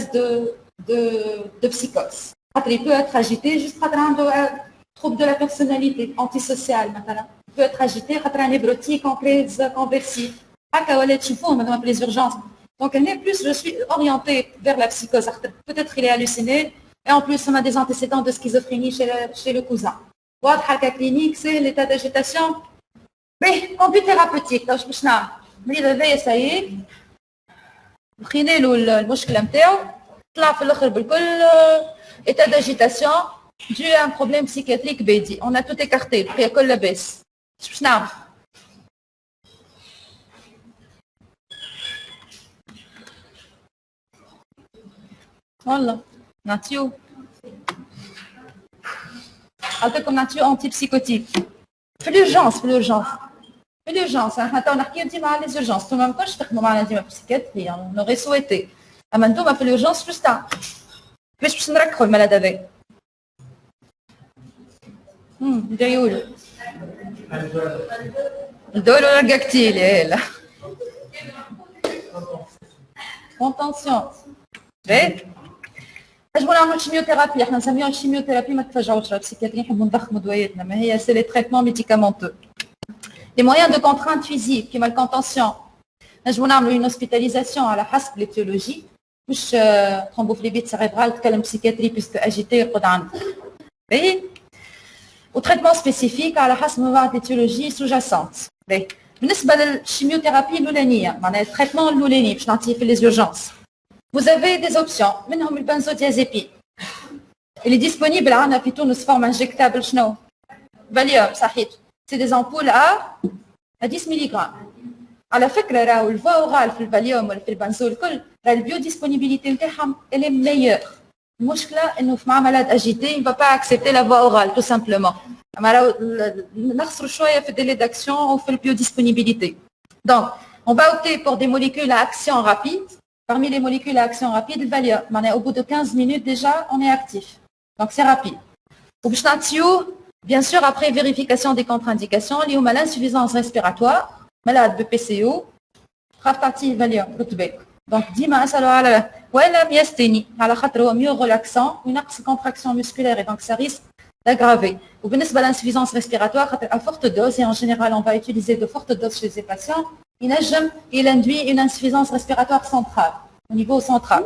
S1: de psychose. Il peut être agité juste pour un trouble de la personnalité, antisocial, maintenant. Il peut être agité, un névrotique en crise conversive. Les urgences. Donc, plus je suis orientée vers la psychose. Peut-être qu'il est halluciné. Et en plus, on a des antécédents de schizophrénie chez le cousin. La clinique, c'est l'état d'agitation. Mais, conduite thérapeutique. Donc, je me ça y est. بخينا له المشكله نتاعو طلع في الاخر بالكل état d'agitation dû à un problème psychiatrique بادي. On a tout écarté, بقي كل لاباس. باش نعمل؟ والله نعطيو قلت لكم نعطيو انتي بسيكوتيك في l'urgence. حتى نحكيو ديما على les urgences. انتوما ما كنتش تخدموا معنا ديما في البسيكاتري. On aurait souhaité. اما انتوما في l'urgence باش تعمل؟ باش نركحوا المرض هذا؟ ندعيولو. الدول ولا الجاكتيل يا contention. نجمو نعملوا شيميوثيرابي، احنا نسميوها الشيميوثيرابي، ما تفاجئوش راه البسيكياتري نحبوا نضخموا دواياتنا، ما هي سي لي تريتمون ميديكامونتو. لي مويان دو كونترانت فيزيك كيما الكونتونسيون، نجمو نعملوا اون هوسبيتاليزاسيون على حسب ليتيولوجي، مش ترومبوفليبيت سيريبرال تكلم بسيكياتري بيسكو اجيتي يرقد عندك. باهي؟ وتريتمون سبيسيفيك على حسب بعض ليتيولوجي سوجاسونت. باهي. بالنسبه للشيميوثيرابي الاولانيه معناها التريتمون الاولاني باش نعطيه في لي زورجونس. Vous avez des options, منهم البنزوديازيبين اللي ديسپونيبل عندنا في تونس فورم انجكتابل شنو؟ فاليوم صحيت، سي دي امبول à 10 ملغ. على فكره راهو الفوا اورال في الفاليوم ولا في البنزول الكل راه البيو ديسپونيبيليتي نتاعهم الي ميور. المشكله انه مع مالاد اجيتي ما با اكسبتي لا فوا اورال تو سامبلومون، اما راهو نخسروا شويه في الديلي داكسيون وفي البيو ديسپونيبيليتي. دونك on va opter pour des molécules à action rapide. Parmi les molécules à action rapide, le Valium, au bout de 15 minutes déjà, on est actif. Donc c'est rapide. Au bien sûr, après vérification des contre-indications, liées à l'insuffisance respiratoire, malade de PCO, Raftati Valium, donc dis-moi, la myasthénie, à la khatra, mieux relaxant, une contraction musculaire et donc ça risque d'aggraver. Au bénéfice de l'insuffisance respiratoire, à forte dose, et en général, on va utiliser de fortes doses chez les patients. Il induit une insuffisance respiratoire centrale, au niveau central.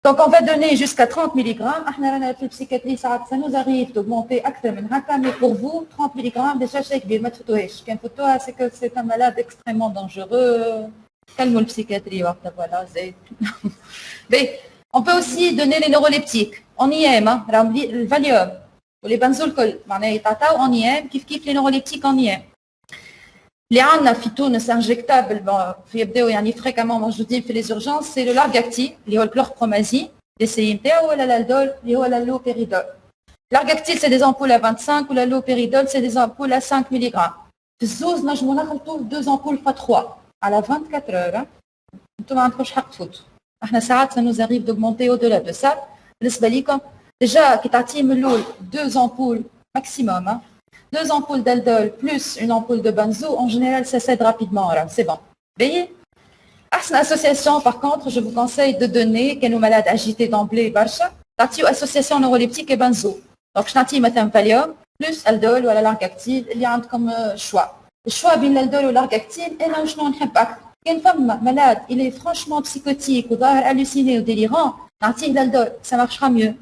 S1: Donc, on va donner jusqu'à 30 mg. La psychiatrie, ça nous arrive d'augmenter mais pour vous, 30 mg, déjà, c'est que c'est un malade extrêmement dangereux. Calme le psychiatrie, voilà. Mais on peut aussi donner les neuroleptiques. On y aime, le Valium, ou les benzolcol, on y aime, kiff les neuroleptiques, on y aime. Les عندنا في تونس injectable يبداو يعني fréquemment موجودين في les urgences, c'est le Largactil اللي هو الكلوربرومازين DCI نتاعو ولا l'aldol اللي هو l'allopéridol. Largactil c'est des ampoules à 25 ou l'allopéridol c'est des ampoules à 5 mg. في الزوز نجمو نخلطوا 2 ampoules fois 3 على 24 heures. انتم ما عندكمش حق تفوتوا. احنا ساعات ça nous arrive d'augmenter au-delà de ça. بالنسبه ليكم déjà كي تعطيه من الاول 2 ampoules maximum. 2 ampoules d'aldol plus une ampoule de benzo, en général, ça cède rapidement. C'est bon. Veillez. Une association, par contre, je vous conseille de donner, qu'est nos malades agités d'emblée, barcha, association neuroleptique et benzo. Donc, je n'ai pas valium plus aldol ou l'argactile, il y a comme choix. Le choix bien l'aldol ou l'argactile, et là, je n'en ai pas. Une femme malade, il est franchement psychotique ou halluciné ou délirant, l'aldol, ça marchera mieux.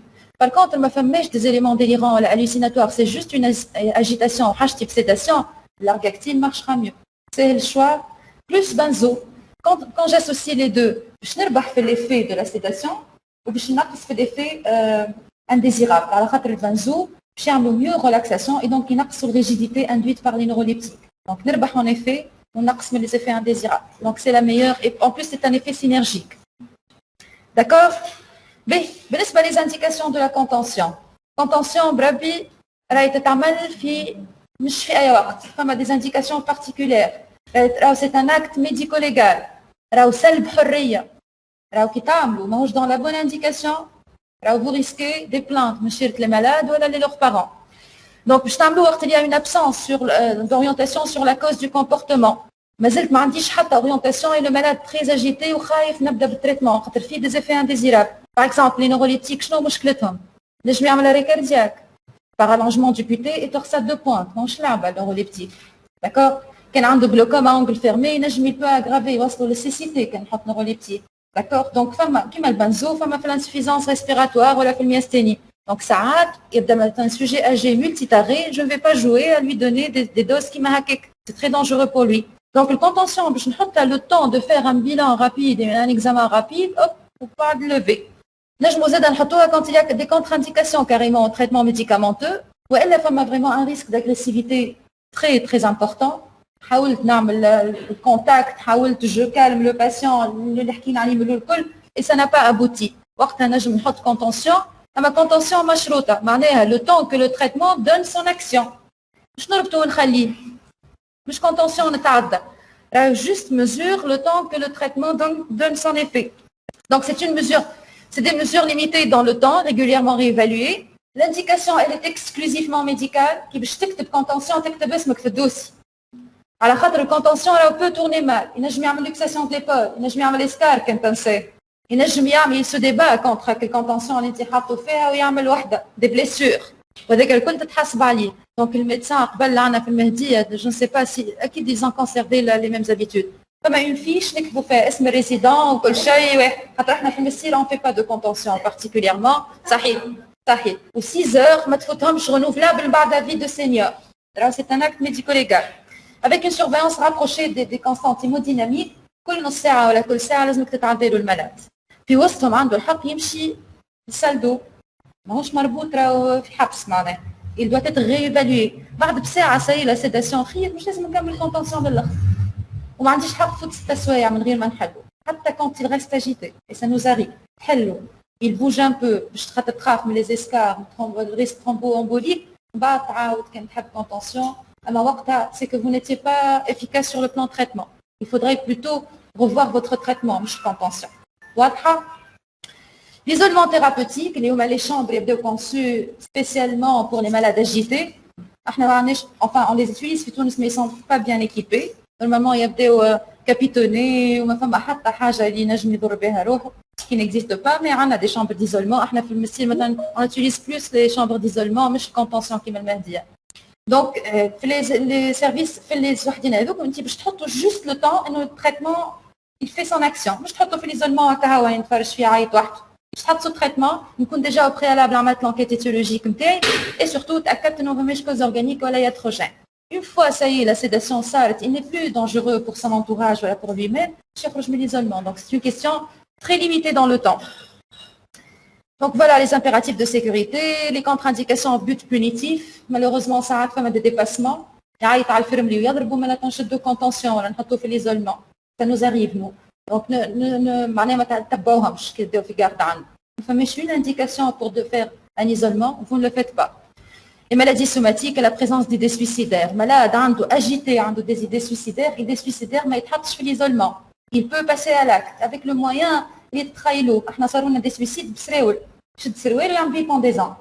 S1: Par contre, ma femme des éléments délirants ou hallucinatoires, c'est juste une agitation ou type sédation, l'argactile marchera mieux. C'est le choix. Plus benzo. Quand j'associe les deux, je fais l'effet de la sédation ou je fais l'effet indésirable. Alors, le benzo, je mieux relaxation et donc il y a une rigidité induite par les neuroleptiques. Donc, en effet, on a les effets indésirables. Donc, c'est la meilleure et en plus, c'est un effet synergique. D'accord? بالنسبه les indications de la contention. Contention بربي راهي تتعمل في مش في اي وقت، فما des indications particulières. راهو c'est un acte médico-légal. راهو سلب حريه. راهو كي تعملوا ماهوش dans la bonne indication. راهو vous risquez des plaintes من شيرة les malades ولا leurs parents. Donc باش تعملوا وقت il y a une absence sur d'orientation sur la cause du comportement. مازلت ما عنديش حتى orientation et le malade très agité وخايف نبدا بالتريتمون خاطر فيه des effets indésirables. Par exemple, les neuroleptiques, شنو مشكلتهم؟ نجم يعمل arrêt cardiaque par allongement du cuté et torsade de pointe. ماهوش لعبة neuroleptique. D'accord? كان عنده glaucome à angle fermé, ينجم peut aggraver يوصلوا للcécité كان نحط neuroleptique. D'accord? Donc فما كيما البنزو فما في l'insuffisance respiratoire ولا في الميasthénie. Donc ساعات يبدا مثلا un sujet âgé multitaré, je ne vais pas jouer à lui donner des doses كيما هكاك. C'est très dangereux pour lui. Donc le contention, باش نحط le temps de faire un bilan rapide et un examen rapide, hop, pour pas le lever. نجمو زاد نحطوها quand il y a des contre-indications carrément au traitement médicamenteux والا فما vraiment un risque d'agressivité très très important. حاولت نعمل الكونتاكت، حاولت je calme le patient اللي حكينا عليه من الكل et ça n'a pas abouti. وقتها نجم نحط contention، اما contention مشروطه معناها le temps que le traitement donne son action. مش نربطو ونخليه، مش contention نتعدى، راه juste mesure le temps que le traitement donne son effet. Donc c'est une mesure. C'est des mesures limitées dans le temps, régulièrement réévaluées. L'indication, elle est exclusivement médicale. Qui باش تكتب contention, تكتب اسمك في الدوسي. على خاطر الكونتونسيون راه peut tourner mal. ينجم يعمل luxation de l'épaule, ينجم يعمل اسكار كان تنساه. ينجم يعمل se débat contre الكونتونسيون اللي انت حاطه فيها ويعمل وحده دي بليسور. وهذاك الكل تتحاسب عليه. دونك الميدسان قبل عندنا في المهديه جو نسي با سي اكيد ils ont conservé les mêmes habitudes. فما اون فيش نكتبوا فيها اسم الريزيدون وكل شيء خاطر احنا في المسيره اون في با دو كونتونسيون بارتيكوليرمون صحيح صحيح و 6 heures ما تفوتهمش رينوفلابل بعد افي دو سينيور راه سي ان اكت ميديكو ليغال avec une surveillance rapprochée des constantes hémodynamiques كل نص ساعه ولا كل ساعه لازمك تتعدي له الملات في وسطهم عنده الحق يمشي للسالدو ماهوش مربوط راهو في حبس معناها il doit être réévalué بعد بساعه سي لا سيداسيون خير مش لازم نكمل كونتونسيون للاخر وما عنديش حق فوت 6 سوايع من غير ما نحلو حتى quand il reste agité et ça nous arrive حلو il bouge un peu باش خاطر تخاف من les escarres الريسك thromboembolique بعد تعاود كان تحب كونتونسيون اما وقتها c'est que vous n'étiez pas efficace sur le plan de traitement il faudrait plutôt revoir votre traitement مش كونتونسيون واضحه l'isolement thérapeutique اللي هما les chambres يبداو conçus spécialement pour les malades agités احنا ما عندناش enfin on les utilise في تونس mais ils sont pas bien équipés normalement يبداو كابيتوني وما فما حتى حاجه اللي نجم يضر بها روحه qui n'existe pas mais عندنا des chambres d'isolement احنا في المسير مثلا on utilise plus les chambres d'isolement مش contention كيما المهديه donc في les services في les وحدين هذوك انت باش تحطوا juste le temps انه التريتمون il fait son action مش تحطوا في l'isolement هكا هو يتفرج فيه عيط وحده باش تحط سو تريتمون نكون ديجا او بريالابل عملت لونكيت ايتيولوجيك نتاعي et surtout تاكدت انه ماهمش كوز اورغانيك ولا ياتروجين une fois ça y est la sédation s'arrête il n'est plus dangereux pour son entourage ou pour lui-même يخرج من l'isolement donc c'est une question très limitée dans le temps donc voilà les impératifs de sécurité les contre-indications en but punitif malheureusement ça a fait des dépassements يعيط على الفرملي ويضربوا ما نشدوا كونتونسيون ولا نحطوا في l'isolement ça nous arrive nous donc معناها ما تتبعوهمش كي تديروا في garde عندنا ما فماش une indication pour de faire un isolement vous ne le faites pas les maladies somatiques et la présence d'idées suicidaires malade عنده agité عنده des idées suicidaires idées suicidaires ما يتحطش في l'isolement il peut passer à l'acte avec le moyen اللي تخيلوا احنا صاروا لنا دي سويسيد بسراول شد سروال ويعمل بيه بونديزون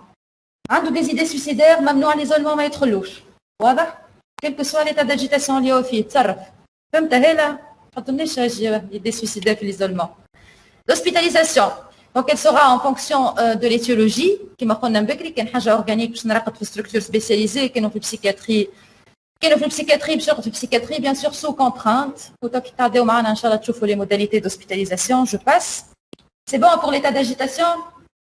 S1: عنده دي idées suicidaires ممنوع l'isolement ما يدخلوش واضح quel que soit l'état d'agitation اللي هو فيه تصرف فهمت هلا حطولناش idées suicidaires في l'isolement l'hospitalisation donc elle sera en fonction de l'étiologie كما قلنا بكري كان حاجه اورغانيك باش نرقد في ستركتور سبيسياليزي كانوا في البسيكياتري بصح في البسيكياتري bien sûr sous contrainte وتوكي تعديو معنا ان شاء الله تشوفوا les modalités d'hospitalisation je passe c'est bon pour l'état d'agitation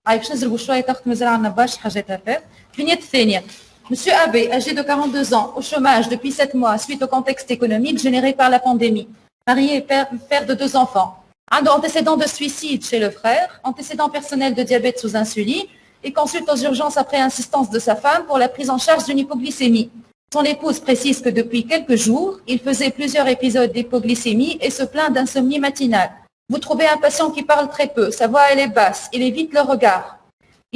S1: باش نزربوا شويه تاخذ مازال عندنا برشا حاجات هكا الفينيت الثانيه Monsieur Abbé, âgé de 42 ans, au chômage depuis 7 mois suite au contexte économique généré par la pandémie, marié et père de 2 enfants. Un antécédent de suicide chez le frère, antécédent personnel de diabète sous insuline et consulte aux urgences après insistance de sa femme pour la prise en charge d'une hypoglycémie. Son épouse précise que depuis quelques jours, il faisait plusieurs épisodes d'hypoglycémie et se plaint d'insomnie matinale. Vous trouvez un patient qui parle très peu, sa voix elle est basse, il évite le regard.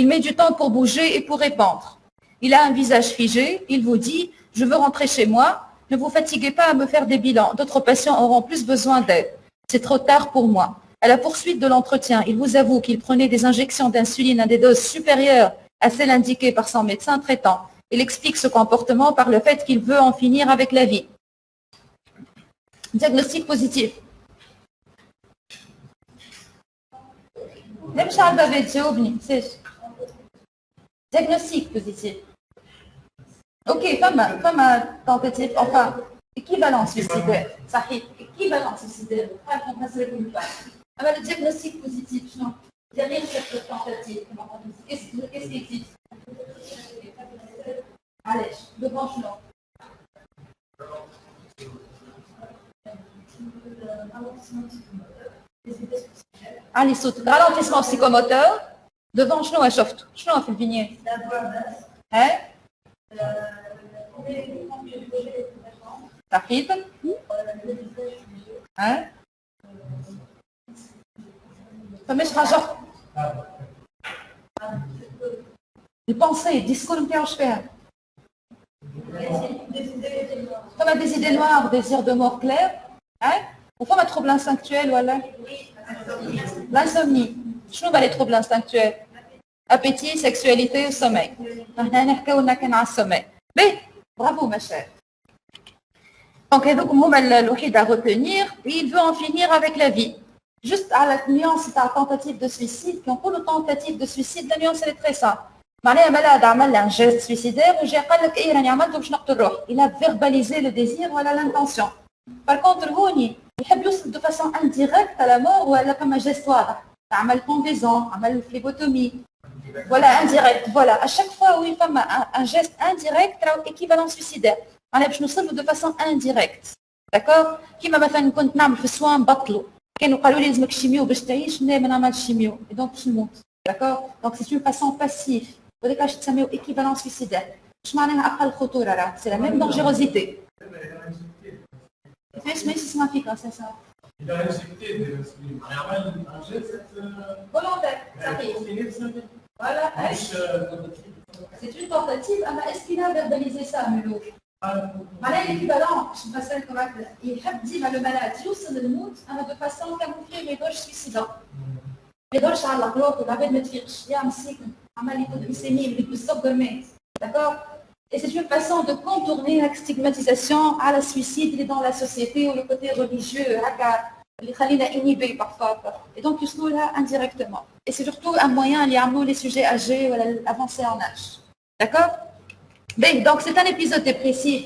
S1: Il met du temps pour bouger et pour répondre. Il a un visage figé, il vous dit « Je veux rentrer chez moi, ne vous fatiguez pas à me faire des bilans, d'autres patients auront plus besoin d'aide. C'est trop tard pour moi. » À la poursuite de l'entretien, il vous avoue qu'il prenait des injections d'insuline à des doses supérieures à celles indiquées par son médecin traitant. Il explique ce comportement par le fait qu'il veut en finir avec la vie. Diagnostic positif. Diagnostic positif. Ok, comme un tentative, enfin, équivalence suicidaire. Ça fait équivalence suicidaire. Le diagnostic positif, non. Derrière cette tentative, qu'est-ce qui existe? Allez, devant je Allez, saute. Ralentissement psychomoteur. Devant شنو شفت؟ شنو في الفينية؟ ها؟ تحقيقا؟ ها؟ فماش حاجة البونسي الديسكور نتاعو اش فيها؟ فما des idées noires, désir de mort clair ها؟ وفما trouble instinctuel ولا؟ l'insomnie. شنو هما les troubles instinctuels؟ appétit, sexualité ou sommeil. نحن نحكيو لنا كان على السومي. باهي برافو ما شاء. Donc, il à retenir, et il veut en finir avec la vie. Juste à la nuance, c'est la tentative de suicide. Quand on parle de tentative de suicide, la nuance elle est très simple. معناها malade a fait un geste suicidaire ou j'ai قال لك راني عملته باش نقتل روحي. Il a verbalisé le désir ou l'intention. Par contre, هوني يحب يوصل de façon indirecte à la mort ولا comme un geste واضح. عمل pendaison, عمل phlébotomie. Voilà, indirect. Voilà, à chaque fois où il fait un geste indirect, équivalent suicidaire. معناها باش نوصل de façon indirecte. D'accord? كيما مثلا كنت نعمل في السوان بطلوا. كانوا قالوا لي لازمك شيميو باش تعيش، لا ما نعملش شيميو، et donc باش نموت. D'accord? Donc c'est une façon passive. وهذاك اش تسميو équivalent suicidaire. اش معناها اقل خطوره راه؟ c'est la même dangerosité. كيفاش ماشي اسمها فكره c'est ça.
S5: Il a injecté de l'insuline. Il a عمل un geste
S1: volontaire. صحيح. Voilà. C'est une tentative, mais est-ce qu'il a verbalisé ça, Melo? معناها l'équivalent باش نفسر لكم هكذا يحب ديما لو مالاد يوصل للموت اما دو فاسون كاموفلي ما يدورش سويسيدون ما يدورش يعلق روحه العباد ما تفيقش يعمل سيكل عمال ياخذ جليسيمي اللي بالسكر مات d'accord et c'est une façon de contourner la stigmatisation à la suicide اللي dans la société ou le côté religieux هكا اللي خلينا inhibé parfois et donc يوصلوا لها indirectement et c'est surtout un moyen اللي يعملوا les sujets âgés ولا avancés en âge d'accord. Ben, donc c'est un épisode dépressif.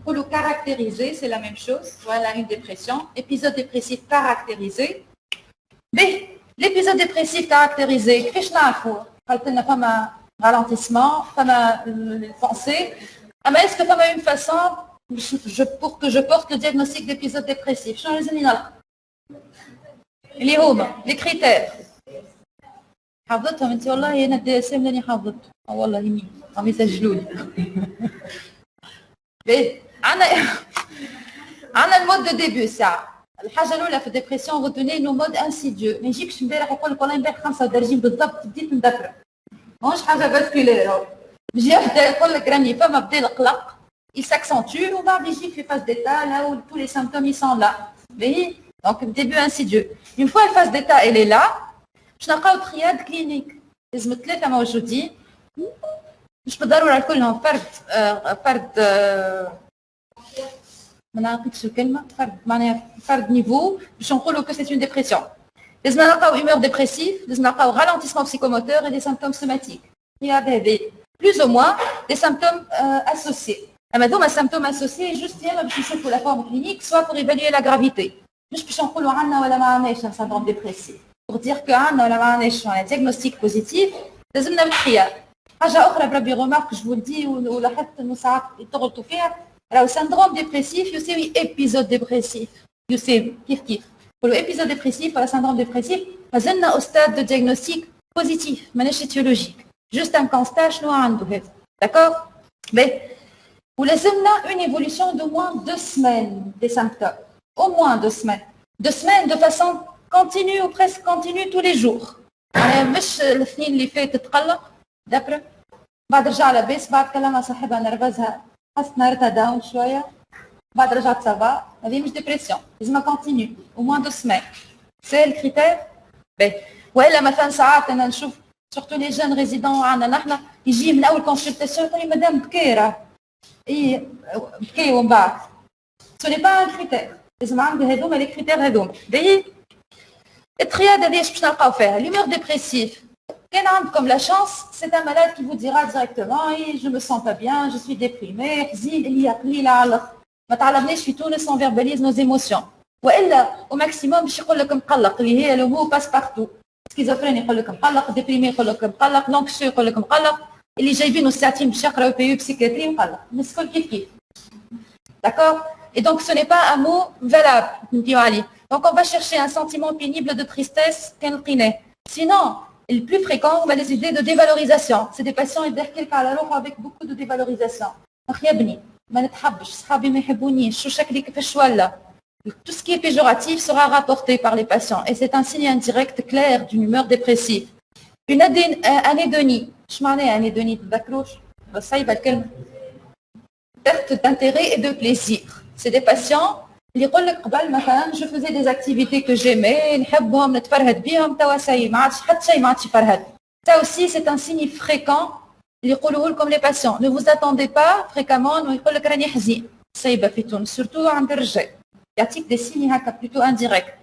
S1: Pour le caractériser, c'est la même chose. Voilà une dépression. Épisode dépressif caractérisé. Ben, l'épisode dépressif caractérisé, qu'est-ce qu'on a pas un ralentissement, pas une pensée. Mais est-ce que pas une façon pour que je porte le diagnostic d'épisode dépressif? Les critères. حافظتهم انت والله انا الدسم لاني حافظت والله يمين عم يسجلوا لي عندنا المود دو ديبي ساعه الحاجه الاولى في الديبرسيون غوتوني نو مود انسيديو ما يجيكش امبارح يقول لك والله امبارح 35 بالضبط بديت ندبر ماهوش حاجه باسكولير بيجي يبدا يقول لك راني فما بدا القلق يساكسونتو وبعد يجيك في فاز ديتا là où tous les symptômes ils sont là mais donc début insidieux une fois la phase d'état elle est là باش نلقاو ترياد كلينيك لازم ثلاثه موجودين مش بالضروره كلهم فرد ما نعرفش الكلمه فرد معناها فرد نيفو باش نقولوا كو سي اون ديبرسيون لازم نلقاو humeur ديبرسيف لازم نلقاو ralentissement psychomoteur et des symptômes somatiques il y avait plus ou moins des symptômes associés اما ذوما symptômes associés juste يلا باش نشوفوا la forme clinique soit pour évaluer la gravité مش باش نقولوا عندنا ولا ما عندناش un syndrome dépressif. Pour dire qu'un a un diagnostic positif, لازمنا بالخيار. حاجة أخرى بربي remarque je vous le dis ولاحظت إنه ساعات يتغلطوا فيها راهو syndrome dépressif يساوي épisode dépressif يساوي كيف ولو épisode dépressif ولا syndrome dépressif مازلنا au stade de diagnostic positif ماناش étiologique juste un constat شنو عنده هذا d'accord mais ولازمنا une évolution de moins 2 semaines des symptômes au moins 2 semaines de façon continue ou presque continue tous les jours. مش الاثنين اللي فات تقلق دبر بعد رجع لاباس بعد كلمها صاحبها نرفزها حست نهارتها داون شويه بعد رجعت سافا هذه مش ديبرسيون لازم كونتينيو au moins 2 semaines. C'est le critère. باهي والا مثلا ساعات انا نشوف سورتو لي جون ريزيدون عندنا نحن يجي من اول كونسلتاسيون يقول لي مدام بكي راه اي بكي ومن بعد سو ني با ان كريتير لازم عندي هذوما لي كريتير هذوما باهي. الترياد هذه باش نلقاو فيها l'humeur dépressive. كان عندكم la chance c'est un malade qui vous dira directement je me sens pas bien je suis déprimé حزين اللي قليله على الاخر ما تعلمناش في تونس on verbalise nos émotions والا au maximum باش يقول لك مقلق اللي هي لو مو باس بارتو سكيزوفرين يقول لك مقلق ديبريمي يقول لك مقلق لونكسيو يقول لك مقلق اللي جايبينه الساعتين باش يقراو بي يو بسيكاتري مقلق الناس الكل كيف d'accord et donc ce n'est pas un mot valable نمديو عليه. Donc, on va chercher un sentiment pénible de tristesse. Sinon, le plus fréquent, on a des idées de dévalorisation. C'est des patients avec beaucoup de dévalorisation. Tout ce qui est péjoratif sera rapporté par les patients. Et c'est un signe indirect clair d'une humeur dépressive. Une anédonie. Perte d'intérêt et de plaisir. C'est des patients اللي يقول لك قبل مثلا جو فيزي دي اكتيفيتي كو جيمي نحبهم نتفرهد بهم توا ساي ما عادش حتى شيء ما عادش يفرهد. Ça aussi c'est un signe fréquent اللي يقولوه لكم les patients. Ne vous attendez pas fréquemment انه يقول لك راني حزين صايبه في تونس سورتو عند الرجال يعطيك دي سيني هكا بلوتو انديريكت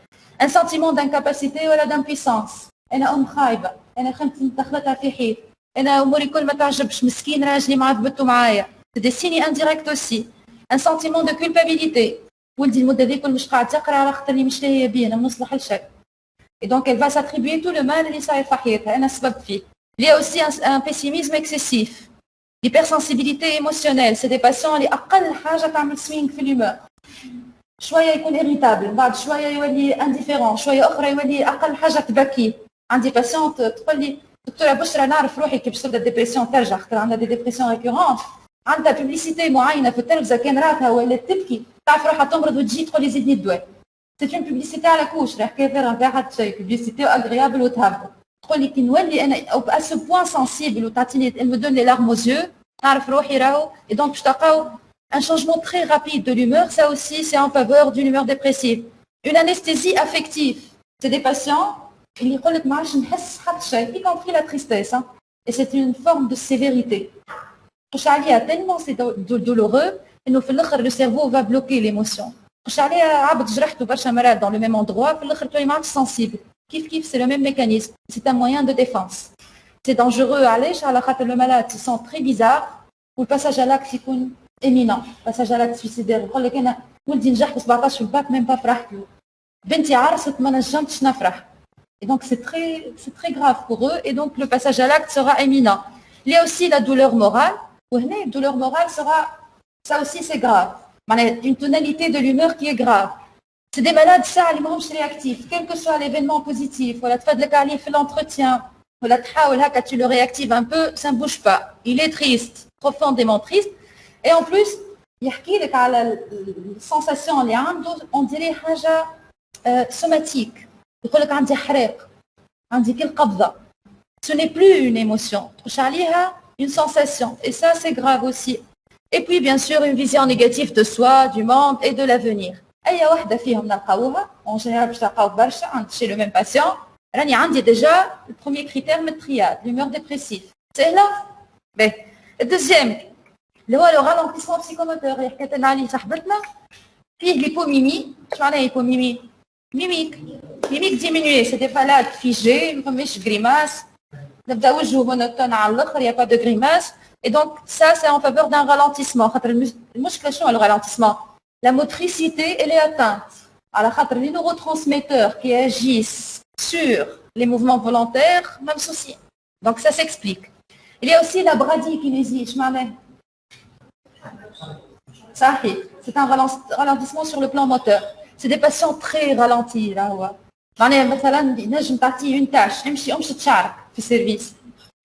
S1: ان سنتيمون دانكاباسيتي ولا دامبيسونس انا خايبه انا خمتي مدخلتها في حيط انا اموري كل ما تعجبش مسكين راجلي معذبته معايا دي سيني انديريكت اوسي ان سنتيمون دو كولبابيليتي ولدي المده ذي كل مش قاعد يقرا على خاطرني مش لاهيه بيه انا ما نصلح لشيء et donc elle va s'attribuer tout le mal اللي صاير في حياتها انا السبب فيه. Il y a aussi un pessimisme excessif, l'hypersensibilité émotionnelle, c'est des patients اللي اقل حاجه تعمل swing في الهيومور شويه يكون irritable بعد شويه يولي indifférent شويه اخرى يولي اقل حاجه تبكي. عندي باسيونت تقول لي دكتوره بشرى نعرف روحي كي باش تبدا الديبرسيون ترجع خاطر عندها دي ديبرسيون ريكورونت عندها بوبليسيتي معينه في التلفزه كان راتها ولا تبكي تعرف روحها تمرض وتجي تقول لي زيدني الدواء. C'est une publicité على كوش راح كيف راه حتى شيء publicité agréable وتهبط تقول لي كي نولي انا à ce point sensible وتعطيني elle me donne les larmes aux yeux نعرف روحي راهو et donc باش تلقاو un changement très rapide de l'humeur ça aussi c'est en faveur d'une humeur dépressive. Une anesthésie affective c'est des patients اللي يقول لك ما عادش نحس حتى شيء y compris la tristesse et c'est une forme de sévérité. واش عليها tellement c'est douloureux انه في الاخر le cerveau va bloquer l'émotion. واش عليها عبد جرحته برشا مرات dans le même endroit في الاخر تولي ما عادش sensible كيف c'est le même mécanisme c'est un moyen de défense. C'est dangereux علاش على خاطر le malade se sent très bizarre والباساج à l'acte يكون éminent passage à l'acte suicidaire يقول لك انا ولدي نجح في 17 في الباك ميم با فرحت له بنتي عرست ما نجمتش نفرح et donc c'est très grave pour eux et donc le passage à l'acte sera éminent. Il y a aussi la douleur morale وهنا la douleur morale sera ça aussi c'est grave une tonalité de l'humeur qui est grave. C'est des malades ça اللي ماهمش réactifs quel que soit l'événement positif ولا تفدلك عليه في l'entretien ولا تحاول هكا tu le réactives un peu ça ne bouge pas il est triste profondément triste et en plus يحكي لك على السensation اللي عنده on dirait حاجه somatique يقول لك عندي حريق عندي كل قبضه ce n'est plus une émotion تخش عليها une sensation et ça c'est grave aussi. Et puis bien sûr une vision négative de soi, du monde et de l'avenir. أي واحدة فيهم نلقاوها en général باش تلقاو برشا chez le même patient. راني عندي déjà le premier critère من الترياد l'humeur dépressive. سهلة؟ باهي. الدوزيام اللي هو le ralentissement psychomoteur اللي حكيت لنا عليه صاحبتنا فيه l'hypomimie. شو معناها hypomimie؟ ميميك diminué c'est des malades figés ما فماش grimace نبدا وجهه مونوتون على الاخر يا با دو grimace. Et donc, ça, c'est en faveur d'un ralentissement. Le ralentissement, la motricité, elle est atteinte. Alors, les neurotransmetteurs qui agissent sur les mouvements volontaires, même souci. Donc, ça s'explique. Il y a aussi la bradykinésie. C'est un ralentissement sur le plan moteur. C'est des patients très ralentis. Là, مثلا نجم تعطيه une tâche امشي تشارك في السيرفيس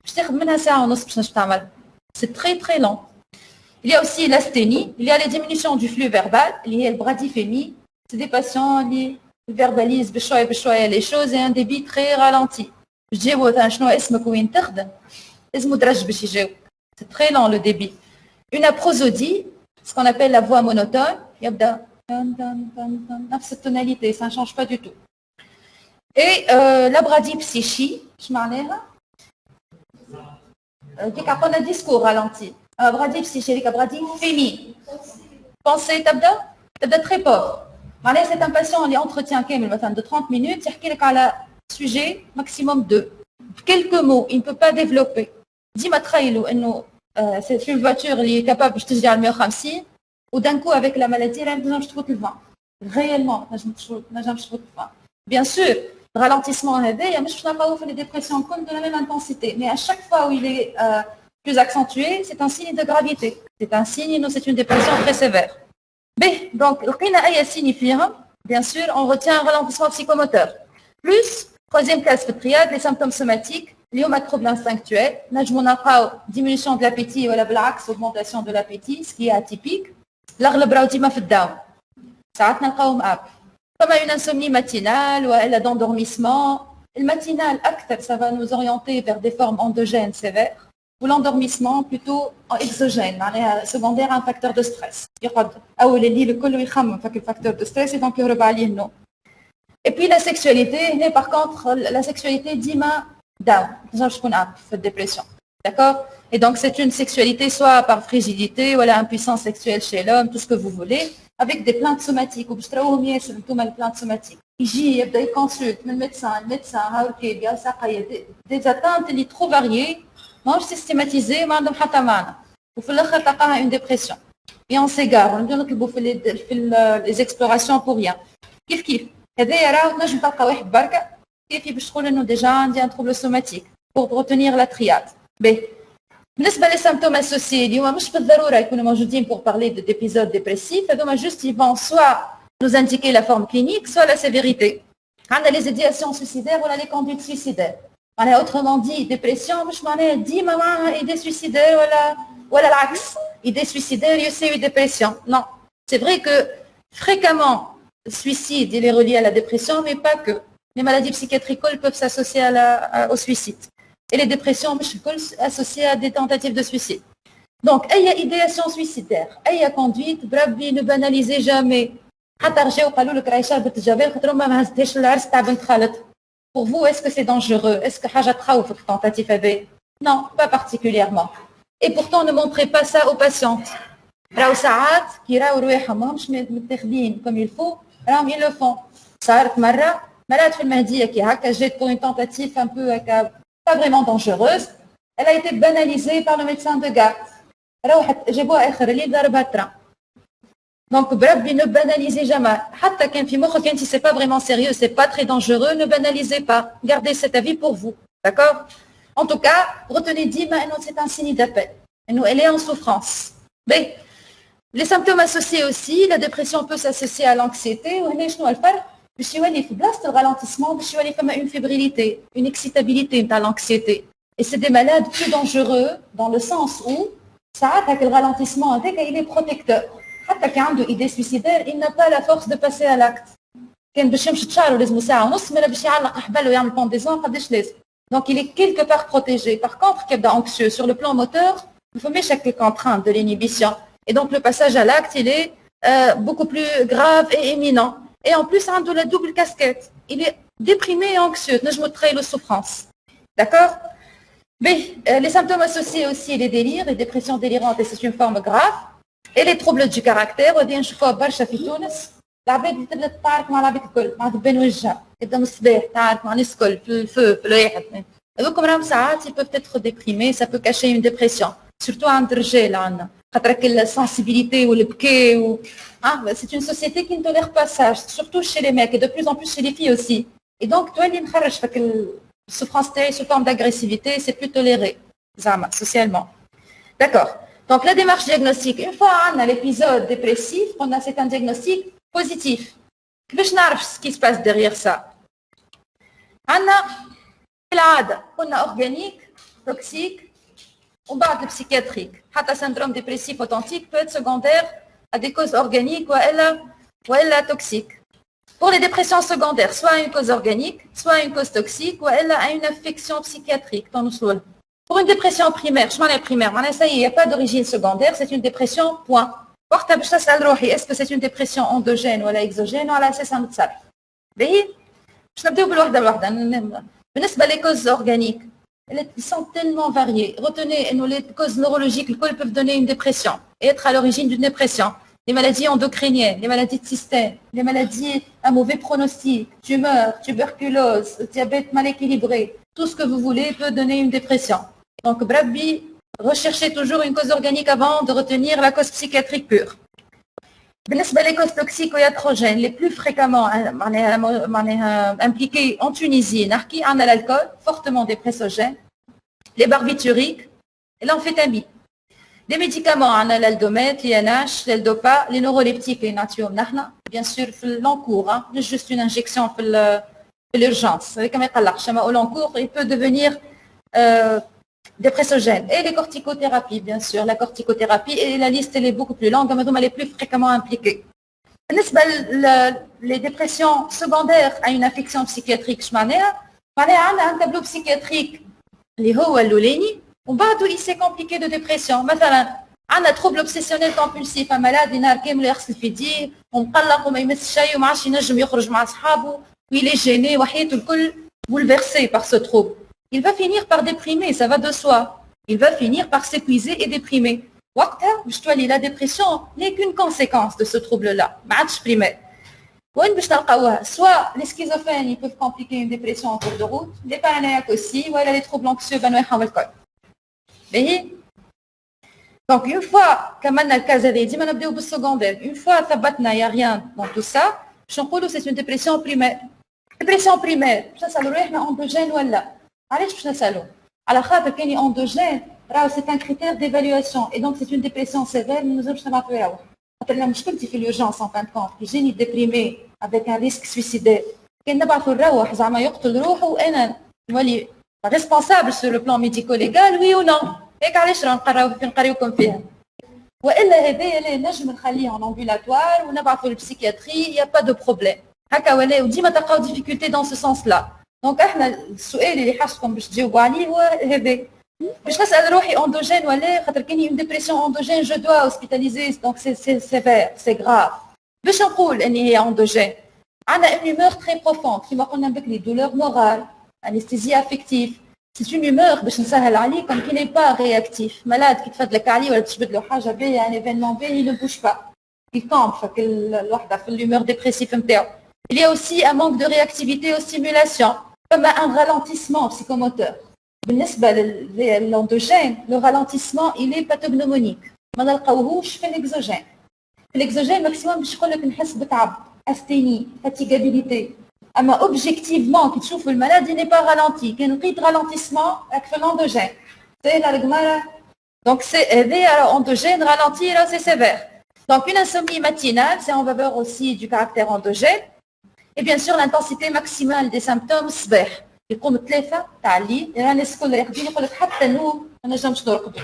S1: باش تاخذ منها ساعه ونص باش تعمل. C'est très très lent. Il y a aussi l'asthénie, il y a les diminutions du flux verbal, il y a le bradyphémie. C'est des patients qui verbalisent بشوية les choses et un débit très ralenti. جاوب شنو اسمك وين تخدم؟ اسمه درج باش يجاوب. C'est très lent le débit. Une aprosodie, ce qu'on appelle la voix monotone, يبدا نفس الtonalité, ça ne change pas du tout. Et la bradypsychie, شنو معناها؟ ديك عطونا ديسكور رالونتي bradypsychie ديك bradyphémie pensée تبدا très pauvre معناها c'est un patient اللي entretien كامل مثلا de 30 minutes يحكي لك على sujet maximum 2 quelques mots il ne peut pas développer. ديما تخيلوا انه c'est une voiture اللي capable باش تجري على 150 ودان كو avec la maladie ما تنجمش تفوت ال 20 réellement ما تنجمش تفوت ال 20 bien sûr. Le ralentissement هذايا مش باش نلقاوه في les dépressions comme de la même intensité mais à chaque fois où il est plus accentué c'est un signe de gravité c'est un signe c'est une dépression très sévère. Donc لقينا أي signe فيهم bien sûr on retient un ralentissement psychomoteur plus troisième classe في الترياد les symptômes somatiques اللي هما troubles instinctuels نجمو نلقاو diminution de l'appétit ولا بالعكس augmentation de l'appétit ce qui est atypique. الأغلب راهو ديما في الداون ساعات نلقاوهم up comme une insomnie matinale ou elle a d'endormissement. Le matinal, ça va nous orienter vers des formes endogènes sévères ou l'endormissement plutôt exogène, secondaire à un facteur de stress. Le facteur de stress et donc il y et puis la sexualité, par contre, la sexualité dima down, je connais la dépression. D'accord? Et donc, c'est une sexualité soit par frigidité, ou la impuissance sexuelle chez l'homme, tout ce que vous voulez, avec des plaintes somatiques. Ou les plaintes somatiques. Il consulte le médecin, des atteintes qui sont trop variées, non systématisées, ou une dépression. Et on s'égare, on dit les explorations pour rien. كيف هذايا راه تنجم تلقى واحد بركه كيفي باش تقول انه ديجا عندي ان تروبل سوماتيك pour retenir la triade. باهي بالنسبه لي symptômes associés اليوم مش بالضروره يكونوا موجودين pour parler d'épisodes dépressifs هذوما juste ils vont soit nous indiquer la forme clinique soit la sévérité. عندنا les idéations suicidaires ولا les conduites suicidaires. معناها autrement dit dépression مش معناها ديما معها idée suicidaire ولا العكس idée suicidaire يساوي dépression. Non, c'est vrai que fréquemment le suicide, il est relié à la dépression, mais pas que. Les maladies psychiatriques peuvent s'associer au suicide. Et les dépressions peuvent associées à des tentatives de suicide. Donc, il y a idéation suicidaire, il y a conduite, bravo, ne banalisez jamais. Pour vous, est-ce que c'est dangereux? Est-ce que une tentative avait? Non, pas particulièrement. Et pourtant, ne montrez pas ça aux patientes. راهو ساعات كي راهو رواحهم ماهمش متاخدين comme il faut راهم ils le font. صارت مرات في المهديه كي هكا جات pour une tentative un peu pas vraiment dangereuse. Elle a été banalisée par le médecin de garde. راهو جابوها اخر الليل ضربها التران. Donc بربي ne banalisez jamais. حتى كان في مخك انت c'est pas vraiment sérieux, c'est pas très dangereux, ne banalisez pas. Gardez cet avis pour vous. D'accord? En tout cas, retenez ديما انه c'est un signe d'appel. انه elle est en souffrance. Mais les symptômes associés aussi, la dépression peut s'associer à l'anxiété. Le ralentissement, comme une fébrilité, une excitabilité à l'anxiété. Et c'est des malades plus dangereux dans le sens où le ralentissement, il est protecteur. Quand il a une idée suicidaire, il n'a pas la force de passer à l'acte. Donc il est quelque part protégé. Par contre, il est anxieux sur le plan moteur, il faut mettre chaque contrainte de l'inhibition. Et donc, le passage à l'acte, il est beaucoup plus grave et éminent. Et en plus, il a la double casquette. Il est déprimé et anxieux. Je montrerai la souffrance. D'accord? Mais les symptômes associés aussi, les délires, les dépressions délirantes, et c'est une forme grave. Et les troubles du caractère. وهذه نشوفوها برشا في تونس. العباد تبدا تتعارك مع العباد الكل، مع تبان وجهها، قدام الصباح تعارك مع الناس الكل في الفو في الواحد. هذوكم راهم ساعات ils peuvent être déprimés, ça peut cacher une dépression. Surtout عند الرجال عندنا. La sensibilité ou le bouquet c'est une société qui ne tolère pas ça, surtout chez les mecs et de plus en plus chez les filles aussi. Et donc, toi, la souffrance sous forme d'agressivité, c'est plus toléré, socialement. D'accord. Donc, la démarche diagnostique, une fois on a l'épisode dépressif, c'est un diagnostic positif. Je sais ce qui se passe derrière ça. On a organique, toxique, on parle de psychiatrique. Le syndrome dépressif authentique peut être secondaire à des causes organiques ou toxiques. Pour les dépressions secondaires, soit une cause organique, soit une cause toxique, ou une affection psychiatrique. Pour une dépression primaire, ça y est, il n'y a pas d'origine secondaire, c'est une dépression, point. Est-ce que c'est une dépression endogène ou exogène ou c'est ça notre salle. Je vais les causes organiques. Ils sont tellement variés. Retenez, les causes neurologiques peuvent donner une dépression et être à l'origine d'une dépression. Les maladies endocriniennes, les maladies de système, les maladies à mauvais pronostic, tumeurs, tuberculose, diabète mal équilibré, tout ce que vous voulez peut donner une dépression. Donc, Brabbi, recherchez toujours une cause organique avant de retenir la cause psychiatrique pure. Les causes toxiques ou iatrogènes, les plus fréquemment impliquées en Tunisie, on a l'alcool, fortement dépressogène, les barbituriques et l'amphétamine. Les médicaments, on a l'aldomètre, l'INH, l'Eldopa, les neuroleptiques, les natures, bien sûr, l'encours, juste une injection pour l'urgence. L'encours, il peut devenir dépressogène. Et les corticothérapies, bien sûr, la corticothérapie, et la liste elle est beaucoup plus longue, mais elle est plus fréquemment impliquée. Les dépressions secondaires à une affection psychiatrique, on a un tableau psychiatrique, les hauts à l'ouleni, on va il s'est compliqué de dépression. On a un trouble obsessionnel compulsif, un malade, il a un يغسل في يديه ومقلق وما يمس شيء وما عادش ينجم يخرج مع اصحابه ويل est gêné وحياته الكل bouleversé par ce trouble. Il va finir par déprimer, ça va de soi. il va finir par s'épuiser et déprimer. Je dois la dépression n'est qu'une conséquence de ce trouble-là. Soit les schizophrènes ils peuvent compliquer une dépression en cours de route, les paranoïaques aussi, ou les troubles anxieux, donc une fois qu'on a le cas de secondaire, une fois qu'il n'y a rien dans tout ça, je pense que c'est une dépression primaire. Dépression primaire, ça le est endogène ou là. Allez, je ne sais pas. Alors, quand il y a endogène, c'est un critère d'évaluation. Et donc, c'est une dépression sévère, nous avons jamais fait là. Quand il y a l'urgence en fin de compte, que j'ai déprimé avec un risque suicidaire, qu'il n'a pas fait là, زعما يقتل روحه وأنا نولي responsable sur le plan médico-légal, oui ou non. هيك علاش نقريوكم فيها. وإلا هذايا نجم نخليه en ambulatoire ونبعثوا للبسيكياتري, il n'y a pas de problème. هكا ولا وديما تلقاو difficulté dans ce sens-là. دونك احنا السؤال اللي حاجتكم باش تجاوبوا عليه هو هذا. باش نسال روحي اندوجين ولا خاطر كاين اون ديبرسيون اندوجين جو دوا هوسبيتاليزي دونك سي سيفير سي غراف. باش نقول ان هي اندوجين عندنا اون هيمور تري بروفوند كيما قلنا بكري دولور مورال انستيزيا افكتيف. سي اون هيمور باش نسهل عليكم كي ني با رياكتيف مالاد كي تفدلك عليه ولا تجبد له حاجه باهيه ان ايفينمون باهي نو بوش با يكون فك الوحده في الهيمور ديبريسيف نتاعو. Il y a aussi un manque de réactivité aux stimulations, comme un ralentissement psychomoteur. L'endogène, le ralentissement, il est pathognomonique. ما نلقاوهوش في l'exogène. L'exogène, maximum, je crois que نحس بتعب, asthénie, fatigabilité. أما objectivement, qui تشوف le malade, il n'est pas ralenti. Qu'il y a un ralentissement avec l'endogène. C'est la règle. Donc, c'est endogène, ralenti, là, c'est sévère. Donc, une insomnie matinale, c'est on va voir aussi du caractère endogène. Et bien sûr, l'intensité maximale des symptômes, الصباح. يقوم 3 تاع الليل، الناس الكل ياخذين يقول لك حتى النوم ما نجمش نرقدوا.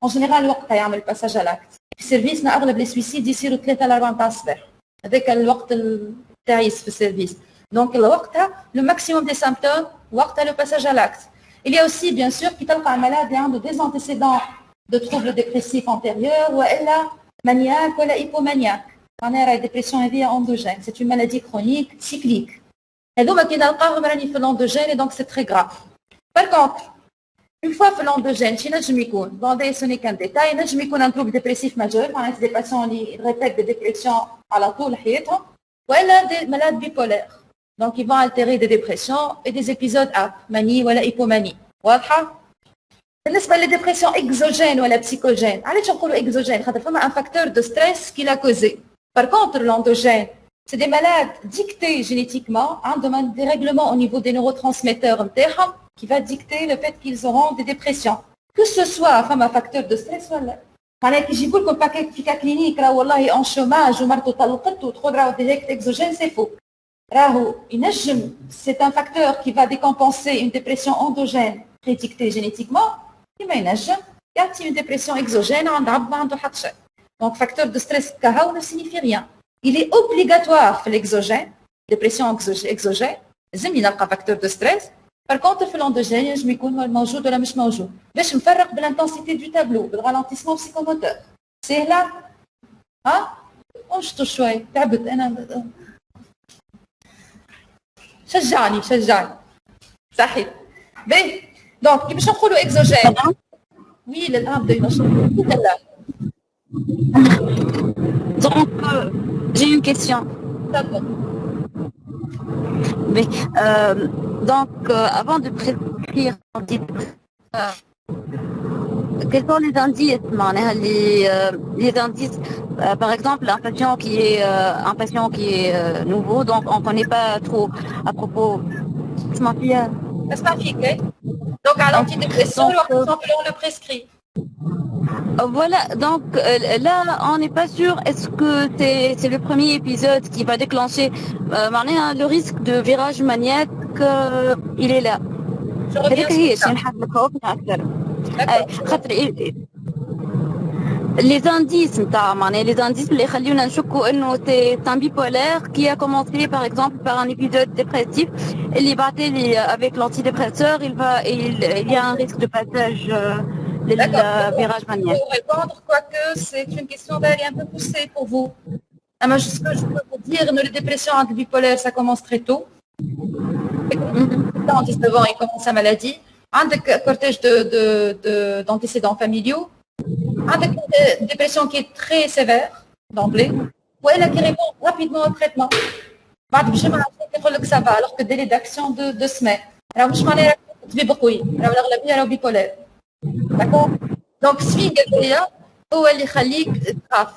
S1: En général وقتها يعمل باساج على الاكت. في سيرفيسنا اغلب لي سويسيد يصيروا 3 ل 4 تاع الصباح. هذاك الوقت التعيس في السيرفيس. دونك وقتها لو ماكسيموم دي سيمبتوم وقتها لو باساج على الاكت. Il y a aussi bien sûr كي تلقى المالاد اللي عنده des antécédents de troubles dépressifs antérieurs والا maniaque ولا hypomaniaque. معناها الديبرسيون هذه اندوجين، سي اون مالادي كرونيك سيكليك. هذوما كي نلقاهم راني في الاندوجين دونك سي تري غراف. بار كونتر اون فوا في الاندوجين شي نجم يكون بون دي سوني كان ديتاي، نجم يكون ان تروبل ديبرسيف ماجور، معناها دي باسيون اللي ريبيت دي ديبرسيون على طول حياتهم، والا دي مالاد بيبولير دونك يفون التيري دي ديبرسيون اي دي ابيزود اب ماني ولا ايبوماني. واضحه؟ بالنسبه للديبرسيون اكزوجين ولا بسيكوجين، علاش نقولوا اكزوجين؟ خاطر فما ان فاكتور دو ستريس كي لا كوزي. Par contre, l'endogène, c'est des malades dictés génétiquement, un dérèglement au niveau des neurotransmetteurs qui va dicter le fait qu'ils auront des dépressions. Que ce soit un facteur de stress, معناها كي يجيبوا لكم باكيت فيكا كلينيك راه والله اون شوماج ومرته طلقت وتقول راهو ديريكت اكزوجين سي فو. راهو ينجم c'est un facteur qui va décompenser une dépression endogène prédictée génétiquement, كيما ينجم يعطي une dépression exogène عند عبد ما عنده حتى شيء. Donc, facteur de stress KO ne signifie rien. Il est obligatoire في l'exogène, dépression exogène, زعما نلقى facteur de stress. Par contre, في l'endogène ينجم يكون موجود ولا مش موجود. باش نفرق بالintensité du tableau, بالralentissement psychomoteur. سهلة؟ ها؟ انشطوا شوي، تعبت أنا. شجعني. صحيح. باهي. Donc, باش نقولوا exogène. Oui, l'un de nos.
S6: Donc, j'ai une question.
S1: D'accord.
S6: Mais, avant de prescrire, quels sont les indices, les indices, par exemple, un patient qui est nouveau, donc on ne connaît pas trop à propos.
S1: Donc, à l'antidépression, on le prescrit.
S6: Voilà, donc là, on n'est pas sûr, est-ce que c'est le premier épisode qui va déclencher le risque de virage maniaque, il est là.
S1: Je reviens sur ça.
S6: Les indices, les خليونا نشكوا انه c'est un bipolaire qui a commencé par exemple par un épisode dépressif, اللي بعتلي avec l'antidépresseur, il y a un risque de passage le virage maniaque.
S1: Pour répondre, quoique c'est une question d'aller un peu poussée pour vous. Ce que je peux vous dire, les dépressions bipolaires, ça commence très tôt. Dans 19 ans, il commence sa maladie. عندك cortège d'antécédents familiaux, عندك une dépression qui est très sévère d'emblée, ou elle qui répond rapidement au traitement. بعد بجمعة يقول لك ça va alors que délai d'action de semaines. راه مش معناها تبي بقوي، راه الأغلبية راهو بيبولار. D'accord. Donc سفين قلبية هو اللي يخليك تخاف.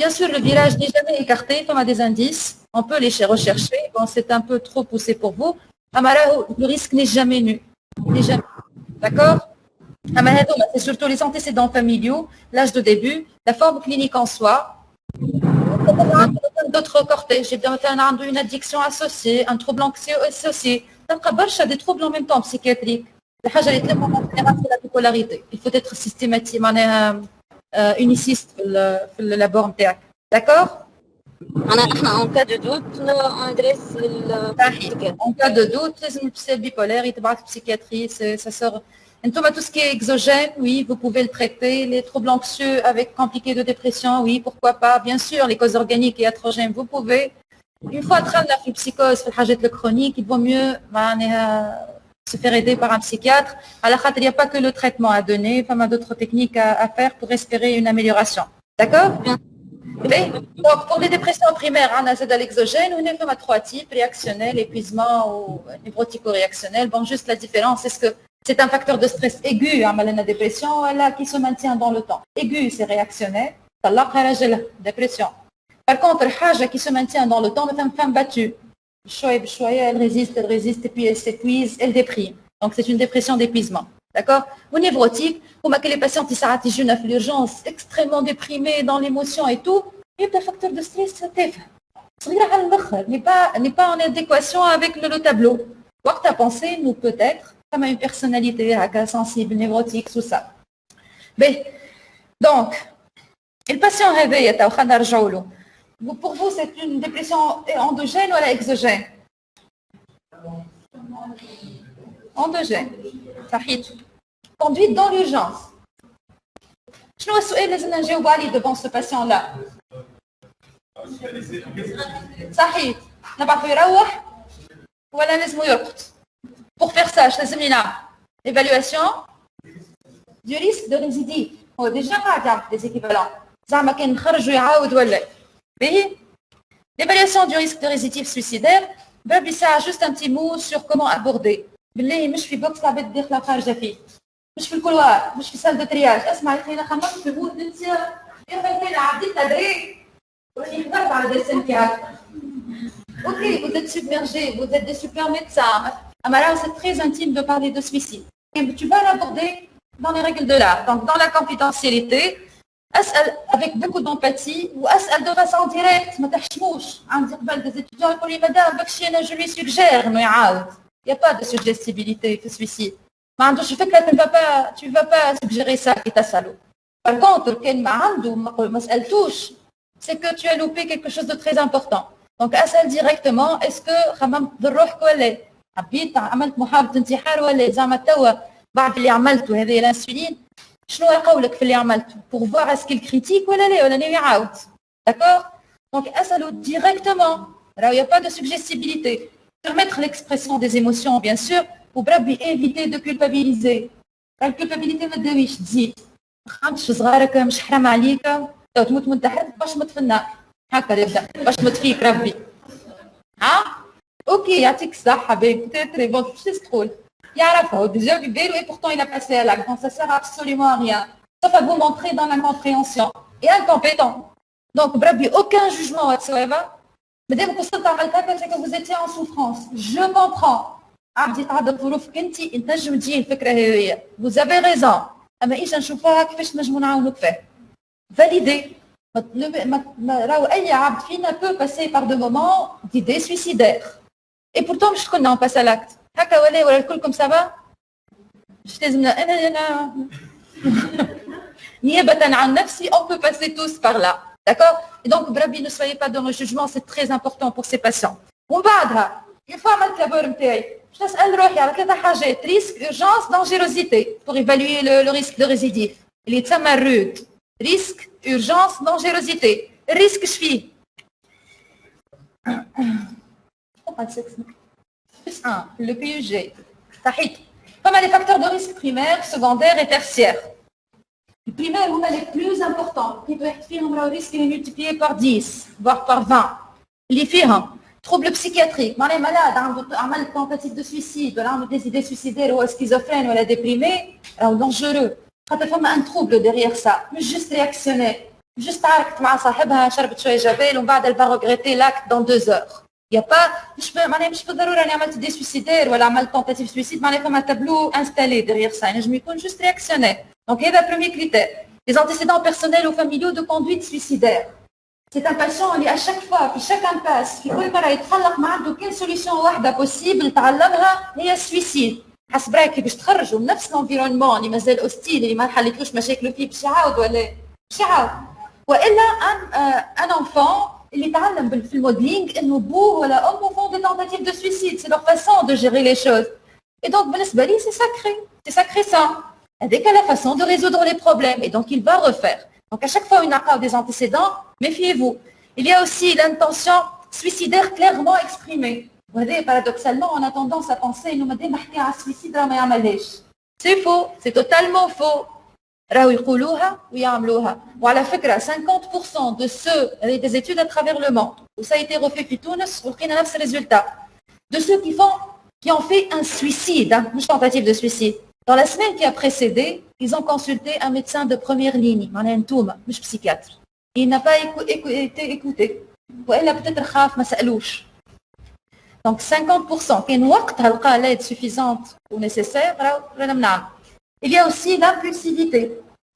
S1: Bien sûr, le virage n'est jamais écarté, comme à des indices. On peut les rechercher. Bon, c'est un peu trop poussé pour vous. Amara, le risque n'est jamais nu. N'est jamais. D'accord. Amara, c'est surtout les antécédents familiaux, l'âge de début, la forme clinique en soi. D'autres cortèges. J'ai bien une addiction associée, un trouble anxieux associé. Il y a des troubles en même temps psychiatriques. C'est la bipolarité. Il faut être systématique. Uniciste في اللابور نتاعك داكور
S6: احنا en cas de doute on adresse le
S1: en cas de doute لازم البسي bipolaire يتبعث psychiatrie ça sort انتم tout ce qui est exogène oui vous pouvez le traiter les troubles anxieux avec compliqués de dépression oui pourquoi pas bien sûr les causes organiques et iatrogènes vous pouvez une fois دخلنا في البسيكوز في الحاجات الكرونيك il vaut mieux معناها se faire aider par un psychiatre. À la khater, il n'y a pas que le traitement à donner, il y a d'autres techniques à faire pour espérer une amélioration. D'accord. Donc, pour les dépressions primaires, on a Z à l'exogène, on a trois types, réactionnel, épuisement ou névrotico-réactionnel. Bon, juste la différence, est-ce que c'est un facteur de stress aigu, la dépression, là, qui se maintient dans le temps. Aigu, c'est réactionnel, dépression. Par contre, le qui se maintient dans le temps, c'est une femme battue. Elle résiste, et puis elle s'épuise, elle déprime. Donc c'est une dépression d'épuisement. D'accord. Au névrotique, pour que les patients qui s'arrêtent à l'urgence, extrêmement déprimés dans l'émotion et tout, il y a des facteurs de stress, n'est pas en adéquation avec le tableau. Quoi que tu as pensé, nous peut-être, comme une personnalité sensible, névrotique, tout ça. Mais, donc, le patient réveille, pour vous, c'est une dépression endogène ou exogène? Endogène. Conduite dans l'urgence. شنو السؤال اللي لازم نجاوبوا عليه devant ce patient-là؟ صحيح. نبعثو يروح ولا لازمو يرقد؟ Pour faire ça, لازم ينام. Évaluation du risque de récidive. هو déjà قاعد يعرف des équivalents. زعما كان نخرج ويعاود ولا. L'évaluation du risque de récidive suicidaire, ça juste un petit mot sur comment aborder. بالله مش في بوكس عباد داخله خارجه فيه. مش في الكولوار، مش في سال دو ترياج، اسمع يا اخي خممت في بود انت يا اخي عديت تدريب وراني حضرت على درس نتاعك. Ok, vous êtes submergé, vous êtes des super médecins. Alors c'est très intime de parler de suicide. Et tu vas l'aborder dans les règles de l'art, donc dans la confidentialité. أسأل avec beaucoup d'empathie ou أسأل de façon directe ما تحشموش. عندي قبل des étudiants يقولوا لي مدام بكشي أنا je lui suggère إنه يعاود. Il n'y a pas de suggestibilité في suicide. ما عندوش فكرة tu vas pas suggérer ça كي تسألو. Par contre كان ما عنده ما سألتوش c'est que tu as loupé quelque chose de très important. Donc أسأل directement est-ce que خممت بروحك ولا حبيت عملت محاولة انتحار ولا زعما توا بعد اللي عملته هذه الانسولين شنو قولك في اللي عملته pour voir est-ce qu'il critique ولا لا ولا ناوي يعاود. D'accord. Donc أسألو directement. Alors il n'y a pas de suggestibilité. Permettre l'expression des émotions bien sûr وبربي éviter de culpabiliser. La culpabilité ما تداويش تزيد. ما خمتش صغارك مش حرام عليك تو تموت من تحت باش تموت في النار. هكا يبدا باش تموت فيك ربي. ها؟ اوكي يعطيك الصحة باهي peut-être bon باش تقول. يعرفها déjà بيبالو et pourtant il a passé à l'acte. Donc ça sert absolument à rien. Sauf à vous montrer dans l'incompréhension et incompétent. Donc بربي aucun jugement whatsoever. Madame Costa عملتها c'est que vous étiez en souffrance. Je comprends. عبدي تعرض لظروفك انت نجم تجي الفكرة هذه. Vous avez raison. اما ايش نشوفها كيفاش نجمو نعاونوك فيه. Valider. راهو اي عبد فينا peut passer par des moments d'idées suicidaires. Et pourtant مش كنا on passe à l'acte. هكا ولا الكلكم سافا؟ مش لازم انا نيابة عن نفسي on peut passer tous par là. D'accord. Et donc بربي ne soyez pas dans le jugement, c'est très important pour ces patients. ومن بعدها une fois عملت لابور نتاعي باش نسأل روحي على ثلاثة حاجات risque, urgence, dangerosité pour évaluer le risque de récidive. اللي يتسمى الرود. Risque, urgence, dangerosité. Risque شفيه؟ le PUG. صحيح. Comme les facteurs de risque primaires, secondaires et tertiaires. Les primaires sont les plus importants. Qui doit être le risque est multiplié par 10, voire par 20. Les filles, troubles psychiatriques, les malades ont une tentative de suicide, ont des idées suicidaires ou schizophrènes ou déprimés, sont dangereux. Quand il y a un trouble derrière ça, mais juste réactionner, juste تعاركت مع صاحبها شربت شوية جبال ومن بعد elle va regretter l'acte dans 2 heures. Il n'y a pas, مش بالضرورة أنا عملت des suicidaires ولا عملت tentative suicide, معناها فما tableau installé derrière ça, ينجم يكون juste réactionnaire. Donc هذا premier critère. Les antécédents personnels ou familiaux de conduite suicidaire. C'est un patient اللي à chaque fois في chaque impasse في كل مرة يتخلق ما عنده كان solution واحدة possible تعلمها هي السويسيد. حسب رايك باش تخرجوا من نفس الانفيرونمون اللي مازال اوستيل اللي ما حليتلوش مشاكله فيه باش يعاود ولا باش يعاود. والا ان انفون اللي تعلم في الموديلينغ انه بوه ولا امه فون دي تونتاتيف دو سويسيد، سي لور فاسون دو جيري لي شوز. Et donc بالنسبه لي c'est sacré ça. Avec la façon de résoudre les problèmes et donc il va refaire. Donc à chaque fois une a des antécédents, méfiez-vous. Il y a aussi l'intention suicidaire clairement exprimée. Paradoxalement, on a tendance à penser nous à suicide, c'est faux, c'est totalement faux. Ou à la فكرة 50% de ceux avec des études à travers le monde où ça a été refait في تونس ولقينا نفس الريزولtat de ceux qui ont fait un suicide, une tentative de suicide. Dans la semaine qui a précédé, ils ont consulté un médecin de première ligne, un psychiatre. Il n'a pas été écouté. Ou elle a peut-être خاف ما سألوش. Donc 50% كاين وقت تلقى l'aide suffisante ou nécessaire. Il y a aussi l'impulsivité.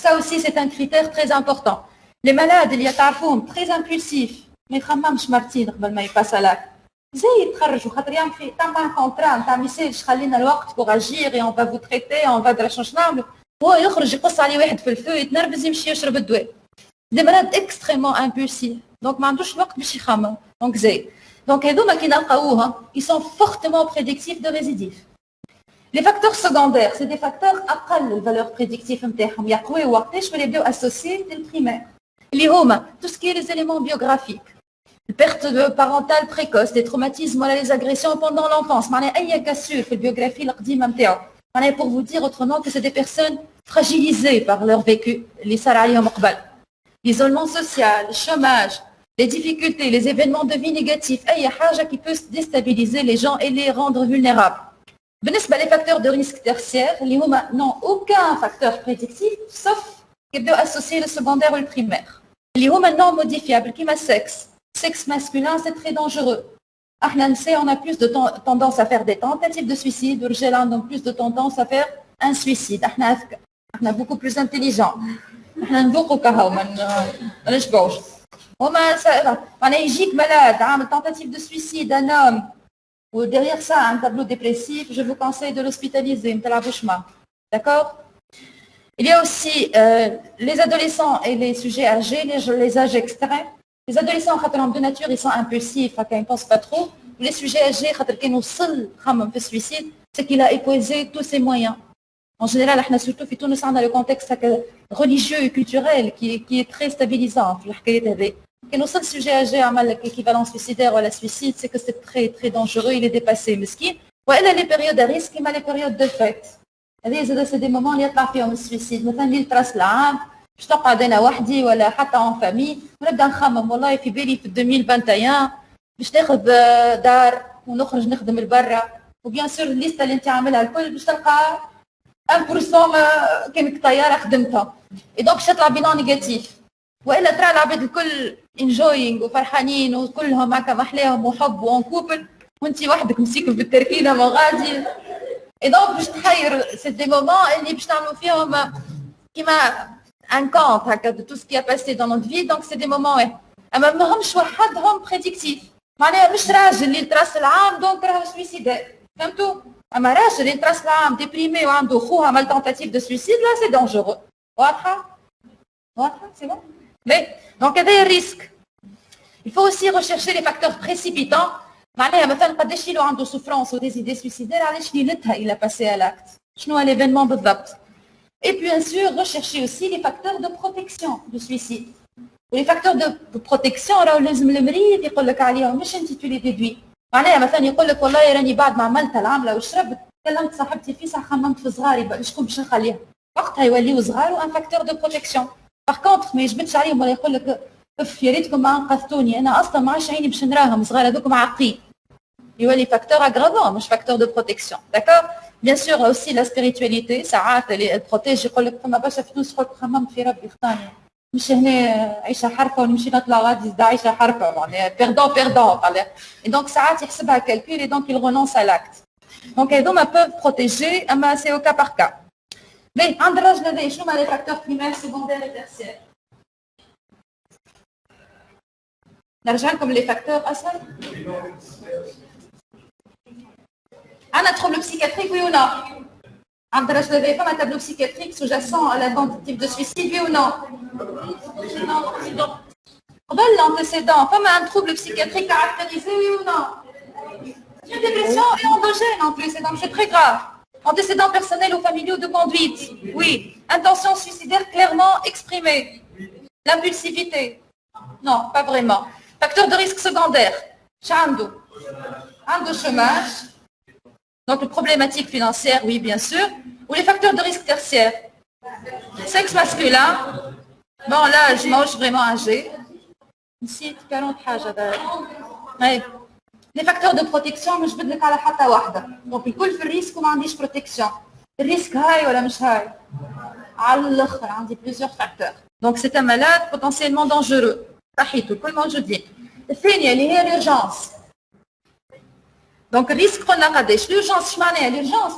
S1: Ça aussi c'est un critère très important. Les malades اللي تعرفوهم très impulsifs ما يخممش مرتين قبل ما يباس على زي يتخرج وخاطر يعمل في تاع كونترا نتاع ميساج خلينا الوقت pour agir et on va vous traiter on va درا نعملوا. هو يخرج يقص عليه واحد في الفو يتنرفز يمشي يشرب الدواء. Des malades extrêmement impulsifs. Donc ما عندوش الوقت باش يخمم. Donc زي Donc, ils sont fortement prédictifs de récidive. Les facteurs secondaires, c'est des facteurs à la valeur prédictive. Ils sont associés au primaire. Tout ce qui est les éléments biographiques. Les pertes parentales précoces, les traumatismes, les agressions pendant l'enfance. Il y a cassure dans la biographie. Pour vous dire autrement que c'est des personnes fragilisées par leur vécu. L'isolement social, le chômage, les difficultés, les événements de vie négatifs, il y a chose qui peut déstabiliser les gens et les rendre vulnérables. Les facteurs de risque tertiaire, ils n'ont aucun facteur prédictif, sauf qu'ils doivent associer le secondaire ou le primaire. Ils sont non modifiables, comme le sexe. Sexe masculin, c'est très dangereux. On a plus de tendance à faire des tentatives de suicide, les hommes ont plus de tendance à faire un suicide. On est beaucoup plus intelligents. On يجيك malade, une tentative de suicide, un homme, ou derrière ça un tableau dépressif, je vous conseille de l'hospitaliser, d'accord? Il y a aussi les adolescents et les sujets âgés, les âges extrêmes. Les adolescents, de nature, ils sont impulsifs, ils ne pensent pas trop. Les sujets âgés, quand ils ont fait suicide, c'est qu'il a épuisé tous ses moyens. En général, surtout dans le contexte religieux et culturel qui est très stabilisant. Quand on sait le sujet âgé à l'équivalent suicidaire ou à la suicide, c'est que c'est très très dangereux, il est dépassé, mesquin. Ou elle a les périodes de risque et les périodes de fête. C'est des moments où il y a le suicide. مثلا اللي تراس العام باش تقعد انا وحدي ولا حتى en famille ونبدا نخمم والله في بالي في 2021 باش ناخذ دار ونخرج نخدم لبرا وبيان سور الليسته اللي انت عاملها الكل باش تلقى 1% كانك طياره خدمتها. Et donc باش تطلع بيلان نيجاتيف. والا ترى العباد الكل انجوينغ وفرحانين وكلهم هكا محلاهم وحب وان كوبل وانت وحدك مسيكه بالتركينه ما غادي. Et donc باش تحير سي دي مومون اللي باش نعملوا فيهم كيما ان كونت هكا de tout ce qui a passé dans notre vie. Donc c'est des moments اما ماهمش وحدهم بريديكتيف. معناها مش راجل اللي تراس العام دونك راهو سويسيدار، فهمتوا؟ اما راجل اللي تراس العام ديبريمي وعنده خوها عمل تونتاتيف دو سويسيد لا سي دونجورو. واضحه؟ واضحه سي بون؟ Mais, donc, il y a des risques. Il faut aussi rechercher les facteurs précipitants. مثلا قداش له عنده souffrance ou des idées suicidaires علاش ليلتها il a passé à l'acte. شنو هو l'événement بالضبط. Et bien sûr, rechercher aussi les facteurs de protection du suicide. Les facteurs de protection راهو لازم المريض يقول لك عليهم مش انت tu les déduis. معناها مثلا يقول لك والله راني بعد ما عملت العمله وشربت كلمت صاحبتي فيه صح خممت في صغاري شكون باش نخليها وقتها يوليو صغار وان فاكتور دو بروتيكسيون. باغ كونتر ما يجبدش عليهم ولا يقول لك اف يا ريتكم ما انقذتوني انا اصلا ما عادش عيني باش نراهم صغار هذوك معقين. يولي فاكتور اغرافون مش فاكتور دو بروتيكسيون. داكور بيان سور اوسي لا سبيريتواليتي ساعات اللي بروتيج يقول لك فما برشا فلوس قلت خممت في ربي خطاني مش هنا عيشه حرفه ونمشي نطلع غادي زاد عيشه حرفه معناها بيردون بيردون et donc ساعات يحسبها كالكول et donc il renonce à l'acte. donc هذوما peuvent protéger اما سي au cas par cas. باهي عند الراجل هذايا شنو هما لي فاكتور بريمير سيكوندير et tertiaire؟ نرجع لكم لي فاكتور اسهل. عندنا trouble psychiatrique oui ou non؟ عند الراجل هذايا فما tableau psychiatrique sous-jacent à la tentative de suicide oui ou non؟ قبل l'antécédent فما un trouble psychiatrique caractérisé oui ou non؟ Une dépression et endogène en plus, et donc c'est très grave. Antécédents personnels ou familiaux de conduite, oui. Intention suicidaire clairement exprimée. L'impulsivité, non, pas vraiment. Facteur de risque secondaire, chando. Ando chômage, donc les problématiques financières, oui bien sûr. Ou les facteurs de risque tertiaire. Sexe masculin, bon l'âge, moi je suis vraiment âgé. Ici, 40 حاجة. Oui. Les facteurs de protection مش بدلك على حتى واحدة. donc الكل في الريسك وما عنديش protection. الريسك هاي ولا مش هاي؟ على الآخر عندي plusieurs facteurs. donc c'est un malade potentiellement dangereux. صحيتو الكل موجودين. الثانية اللي هي l'urgence. donc الريسك قلنا قداش؟ l'urgence اش معناها؟ l'urgence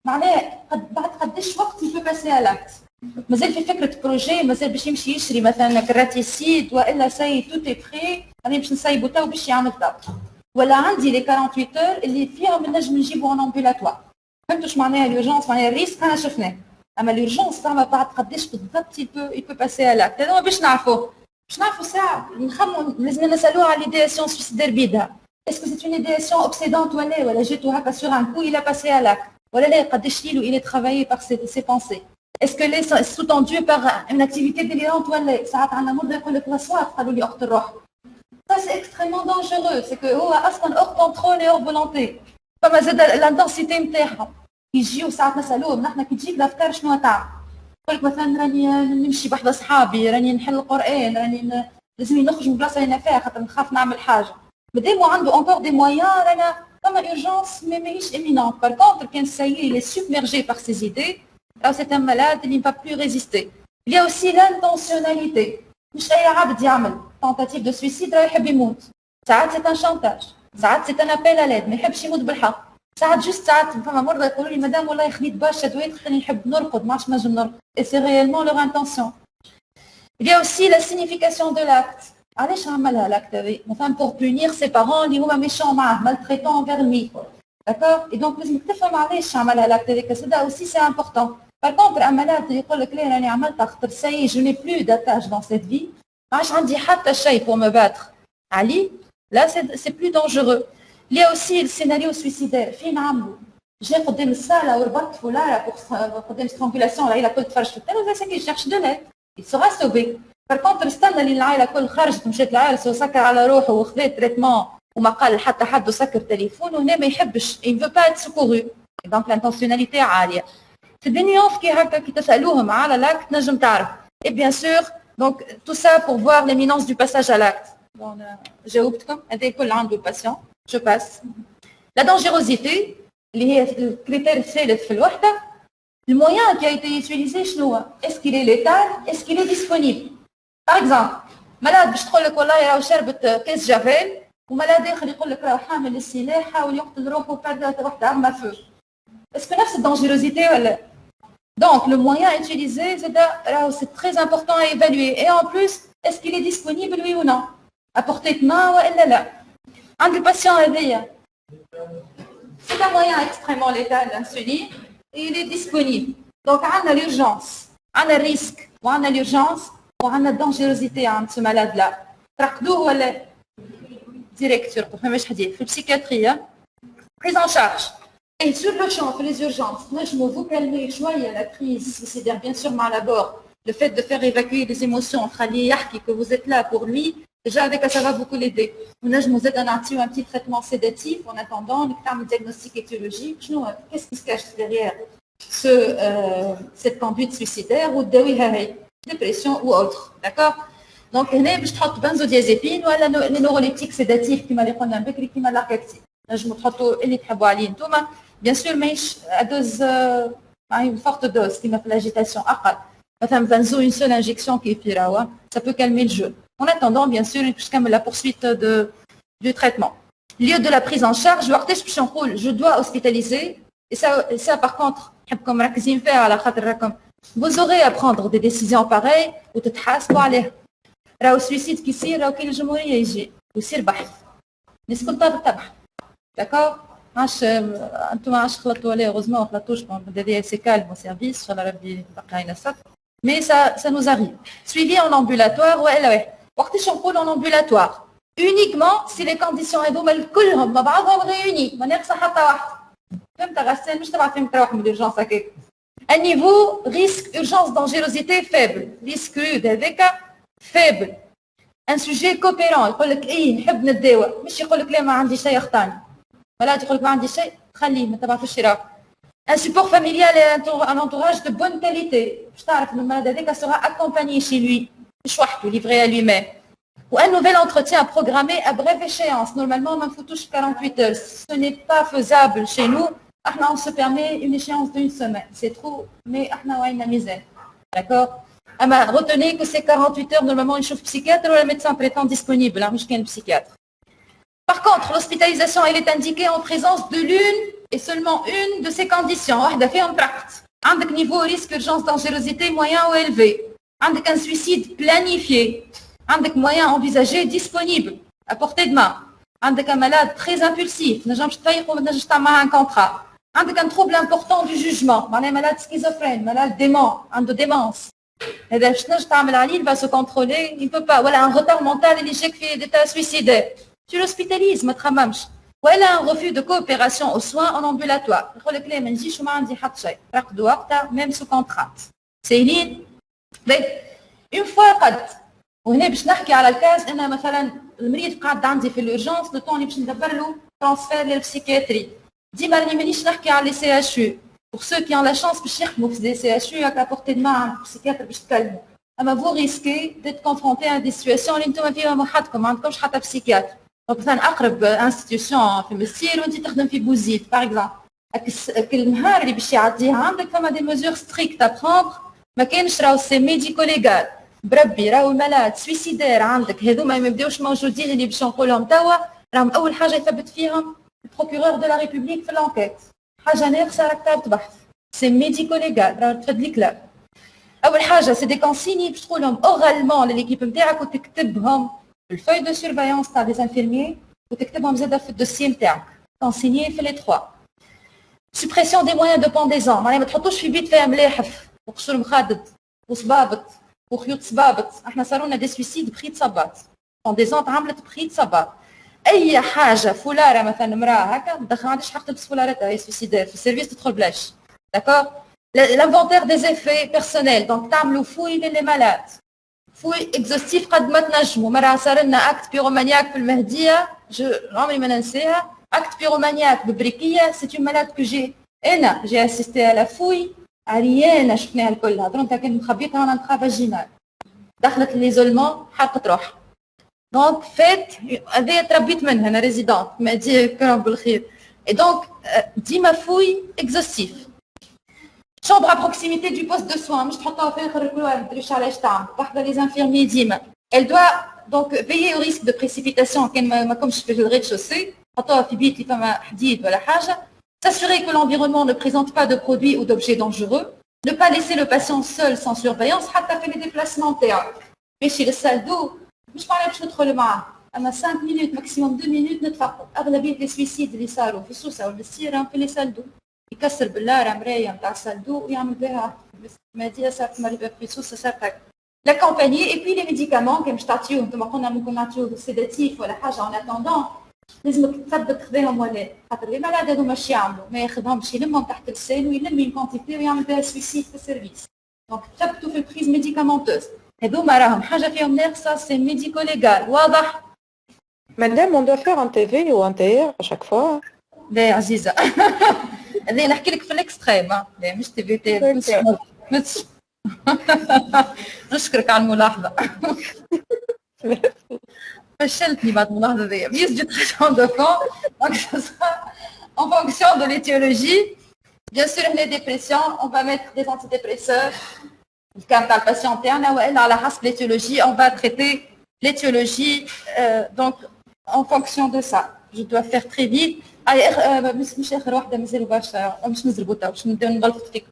S1: معناها بعد قداش وقت il peut passer à l'acte. مازال في فكرة بروجي مازال باش يمشي يشري مثلا كراتيسيد والا سي توت اي بري راني باش نصايبو تو باش يعمل تو. ولا عندي لي 48 اور اللي فيهم نجم نجيبو ان امبولاتوار. فهمتوا اش معناها اليورجونس؟ معناها الريسك انا شفناه. اما اليورجونس فما بعد قداش بالضبط يبو باسي على لاكت. هذا باش نعرفوه. باش نعرفوا ساعه نخمموا لازم نسالوه على ليدياسيون سويسيدير بيدها. اسكو سي اون ليدياسيون اوبسيدونت ولا جاتو هكا سور ان كو il a passé à l'acte ولا لا قداش ليلو il est travaillé par ses pensées. est-ce que les sous-tendu par une activité délirante ولا ساعات عندنا مرضى يقول لك الصوات قالوا لي اخت الروح. Ça c'est extrêmement dangereux, c'est que هو اصلا hors contrôle et hors volonté. فما زاد الانتنسيتي نتاعهم يجيو ساعات نسالوهم نحن كي تجيك الافكار شنو تعمل؟ يقول لك مثلا راني نمشي بحذا صحابي، راني نحل القران، راني لازمني نخرج من البلاصه اللي انا فيها خاطر نخاف نعمل حاجه. مادام عنده انكور دي مويان رانا فما urgence mais ماهيش éminente. Par contre كان سي il est submergé par ses idées, alors c'est un malade il ne va plus résister. Il y a aussi l'intentionnalité. مش اي عبد يعمل tentative de suicide راه يحب يموت. ساعات سي ان شانتاج، ساعات سي ان ابيل على لاد ما يحبش يموت بالحق. ساعات جوست ساعات فما مرضى يقولوا لي مدام والله خديت برشا دويات خاطر نحب نرقد ما عادش نجم نرقد. Et c'est réellement leur intention. Il y a aussi la signification de l'acte. علاش عملها l'acte هذي؟ مثلا pour punir ses parents اللي هما méchants معاه maltraitant envers lui. D'accord? Et donc لازم تفهم علاش عملها l'acte هذيك. Ça aussi c'est important. Par contre un malade يقول لك لا راني عملتها خاطر سي je n'ai plus d'attache dans cette vie. ما عادش عندي حتى شيء pour me battre. علي là c'est plus dangereux. Il y a aussi le scénario suicidaire. فين عملوا؟ جا قدام الصاله وربط فلاره قدام strangulation العائله الكل تفرج في التلفزيون ولا ساكي cherche de l'aide. Il sera sauvé. Par contre استنى اللي العائله الكل خرجت مشات العرس وسكر على روحه وخذ تريتمون وما قال حتى حد وسكر تليفونه وهنا ما يحبش. Il ne veut pas être secouru. Et donc l'intentionnalité عاليه. في الدنيا كي هكا كي تسالوهم على لاكت نجم تعرف. Et bien sûr donc tout ça pour voir l'imminence du passage à l'acte. Bon, جاوبتكم هذا كل عنده patient. Je passe. La dangerosité اللي هي الكريتير الثالث في الوحده. Le moyen qui a été utilisé شنو هو؟ Est-ce qu'il est létal? Est-ce qu'il est disponible? Par exemple ملاذ باش تقول لك والله راهو شربت كاس جافيل وملاذ اخر يقول لك راهو حامل السلاح حاول يقتل روحه بعد وحده arme à feu. Est-ce que نفس الدانجيروزيتي ولا؟ Donc le moyen utilisé c'est très important à évaluer et en plus est-ce qu'il est disponible oui ou non? À portée de main والا لا؟ عند الباتيون هذايا c'est un moyen extrêmement létal l'insuline et il est disponible. Donc عندنا l'urgence, عندنا الريسك وعندنا l'urgence وعندنا الدانجيروزيتي عند ce malade là. ترقدوه ولا ديريكت سورتو فماش حديث في البسيكاتريه prise en charge. Et sur le champ, pour les urgences, نجموا vous calmer شويه la crise suicidaire bien sûr مع l'abord le fait de faire évacuer les émotions خليه يحكي que vous êtes là pour lui Déjà, avec ça va beaucoup l'aider. On a un petit traitement sédatif en attendant, on a un diagnostic étiologique. Qu'est-ce qui se cache derrière cette conduite suicidaire ou dépression ou autre. D'accord? Donc, on a une benzodiazépine ou les neuroleptiques sédatifs qui m'a dit qui m'a l'arcactine. Je me trouve اللي تحبوا عليه انتوما bien sûr ماهيش dose une forte dose qui m'a fait l'agitation أقل. مثلا benzo une seule injection qui est ça peut calmer le jeu. En attendant, bien sûr, jusqu'à la poursuite du traitement. Lieu de la prise en charge, je dois hospitaliser. Et ça par contre, vous aurez à prendre des décisions pareilles ou te تحاسبوا عليها. راهو السويسيد كي يصير راهو كاين الجمهورية يجي ويصير بحث. الناس الكل تبحث. داكور؟ انتم عاش خلطوا عليه غوزمون ما خلطوش هذه سي كالم au service ان شاء الله ربي يبقى لنا الصبر. Mais ça nous arrive. Suivi en ambulatoire, ouais. وقتاش نقول en ambulatoire uniquement si les conditions هذوما كلهم مع بعضهم réunis ما ناقصه حتى واحد. فهمت غسان مش تبع فيهم تروح من الurgence هكاك. Un niveau risque urgence dangerosité faible. Risque هذاك faible. Un sujet coopérant يقول لك ايه نحب نتداوى مش يقول لك لا ما عندي شيء اخطاني. ولا يقول لك ما عندي شيء خليه ما تبعثوش راه. Un support familial et un entourage de bonne qualité. Je t'arrête, le malade sera accompagné chez lui, livré à lui-même. Ou un nouvel entretien programmé à brève échéance. Normalement, on touche 48 heures. Ce n'est pas faisable chez nous. On se permet une échéance d'une semaine. C'est trop, mais on a une misère. D'accord? Retenez que ces 48 heures, normalement, il chauffe psychiatre ou le médecin prétend disponible. Je suis un psychiatre. Par contre, l'hospitalisation, elle est indiquée en présence de l'une et seulement une de ces conditions. Un niveau risque urgence dangerosité moyen ou élevé. Un suicide planifié. Un moyen envisagé disponible à portée de main. Un malade très impulsif. Un contrat. Un trouble important du jugement. Un malade schizophrène, malade dément, de démence. Il va se contrôler, il ne peut pas. Voilà un retard mental et l'échec fait d'état suicidaire. Tu l'hospitalises, ma tramamch. Voilà un refus de coopération aux soins en ambulatoire. Même sous contrainte. C'est une fois وهنا باش نحكي على الكاز ان مثلا المريض قاعد عندي في الurgence لو طون اللي باش ندبر له ترانسفير للبسيكياتري ديما راني مانيش نحكي على لي سي اتش يو pour ceux qui ont la chance باش يخدموا في دي سي اتش يو هكا بورتي دما عند البسيكياتر باش تكلموا اما vous risquez d'être confronté à des situations اللي انتم فيها وحدكم ما عندكمش حتى بسيكياتر مثلا اقرب انستيتيوشن في مستير وانت تخدم في بوزيد باغ اكزومبل كل نهار اللي باش يعديها عندك فما دي ميزور ستريكت ا بروندر ما كاينش راهو سي ميديكو ليغال بربي راهو الملاد سويسيدير عندك هذوما ما يبداوش موجودين اللي باش نقولهم توا راهم اول حاجه يثبت فيهم البروكورور دو لا ريبوبليك في لونكيت حاجه ناقصه راك تابط بحث سي ميديكو ليغال راه تفد لك لا اول حاجه سي دي كونسيني باش تقولهم اورالمون لليكيب نتاعك وتكتبهم في الفوي دو سيرفايونس تاع دي انفيرميي وتكتبهم زاده في الدوسيي نتاعك كونسيني في لي 3 سوبريسيون دي مويان دو بونديزون معناها ما تحطوش في بيت فيها ملاحف وقشور مخادد وصبابط وخيوط صبابط احنا صاروا لنا دي سويسيد بخيط صباط بونديزون تعملت بخيط صباط اي حاجه فولاره مثلا امراه هكا ما عندهاش حق تلبس فولارتها هي سويسيدير في السيرفيس تدخل بلاش داكور l'inventaire des effets personnels donc تعملوا فوي للي مالاد فوي اكزوستيف قد ما تنجموا مره صار لنا اكت بيرومانياك في المهديه عمري ما ننساها اكت بيرومانياك ببريكيه سي اون مالاد كو جي انا جي اسيستي على فوي عريانه شفناها الكل هضرتها كانت مخبيتها وانا فاجينال دخلت ليزولمون حرقت روحها دونك فات هذه تربيت منها انا ريزيدونت ما دي كرم بالخير اي دونك ديما فوي اكزوستيف chambre à proximité du poste de soins مش تحطها في اخر الكلوار ما تدريش علاش تعمل واحده لي انفيرمي ديما elle doit donc veiller au risque de précipitation كان ما كومش في الريد-شوسي تحطوها في بيت اللي فما حديد ولا حاجه s'assurer que l'environnement ne présente pas de produits ou d'objets dangereux, ne pas laisser le patient seul sans surveillance, حتى في les déplacements تاعو. ماشي للسال دو مش معناها باش ندخل معاه، اما 5 minutes ماكسيموم 2 minutes نتفقوا. اغلبيه لي سويسيد اللي صاروا في سوسه والمسيره في لي سال دو. يكسر باللاره مرايه نتاع السال دو ويعمل بها ماديه صارت مريضه في سوسه صارت هكا. L'accompagner et puis les médicaments كي باش تعطيوه انتما قلنا ممكن نعطيوه سيداتيف ولا حاجه en attendant. لازمك تثبت تخذيهم ولا خاطر لي مالاد هذو ماشي يعملوا ما ياخذهمش يلمهم تحت اللسان ويلم كونتيتي ويعمل بها سويسيد في السيرفيس دونك تثبتوا في البريز ميديكامونتوز هذوما راهم حاجه فيهم ناقصه سي ميديكو ليغال واضح.
S3: Madame, on doit faire un TV ou un TR à chaque fois.
S1: لا يا عزيزه هذا نحكي لك في الاكستريم لا مش تي في تي نشكرك على الملاحظه. فشلتني بعد الملاحظه ذي. Mise du traitement de fond, donc ça sera en fonction de l'étiologie. Bien sûr, les dépressions, on va mettre des antidépresseurs. Le cas de patient interne, à la race l'étiologie, on va traiter l'étiologie donc en fonction de ça. Je dois faire très vite. مش اخر واحده مازال برشا مش نزربوا تو باش نبداو نغلطوا فيك.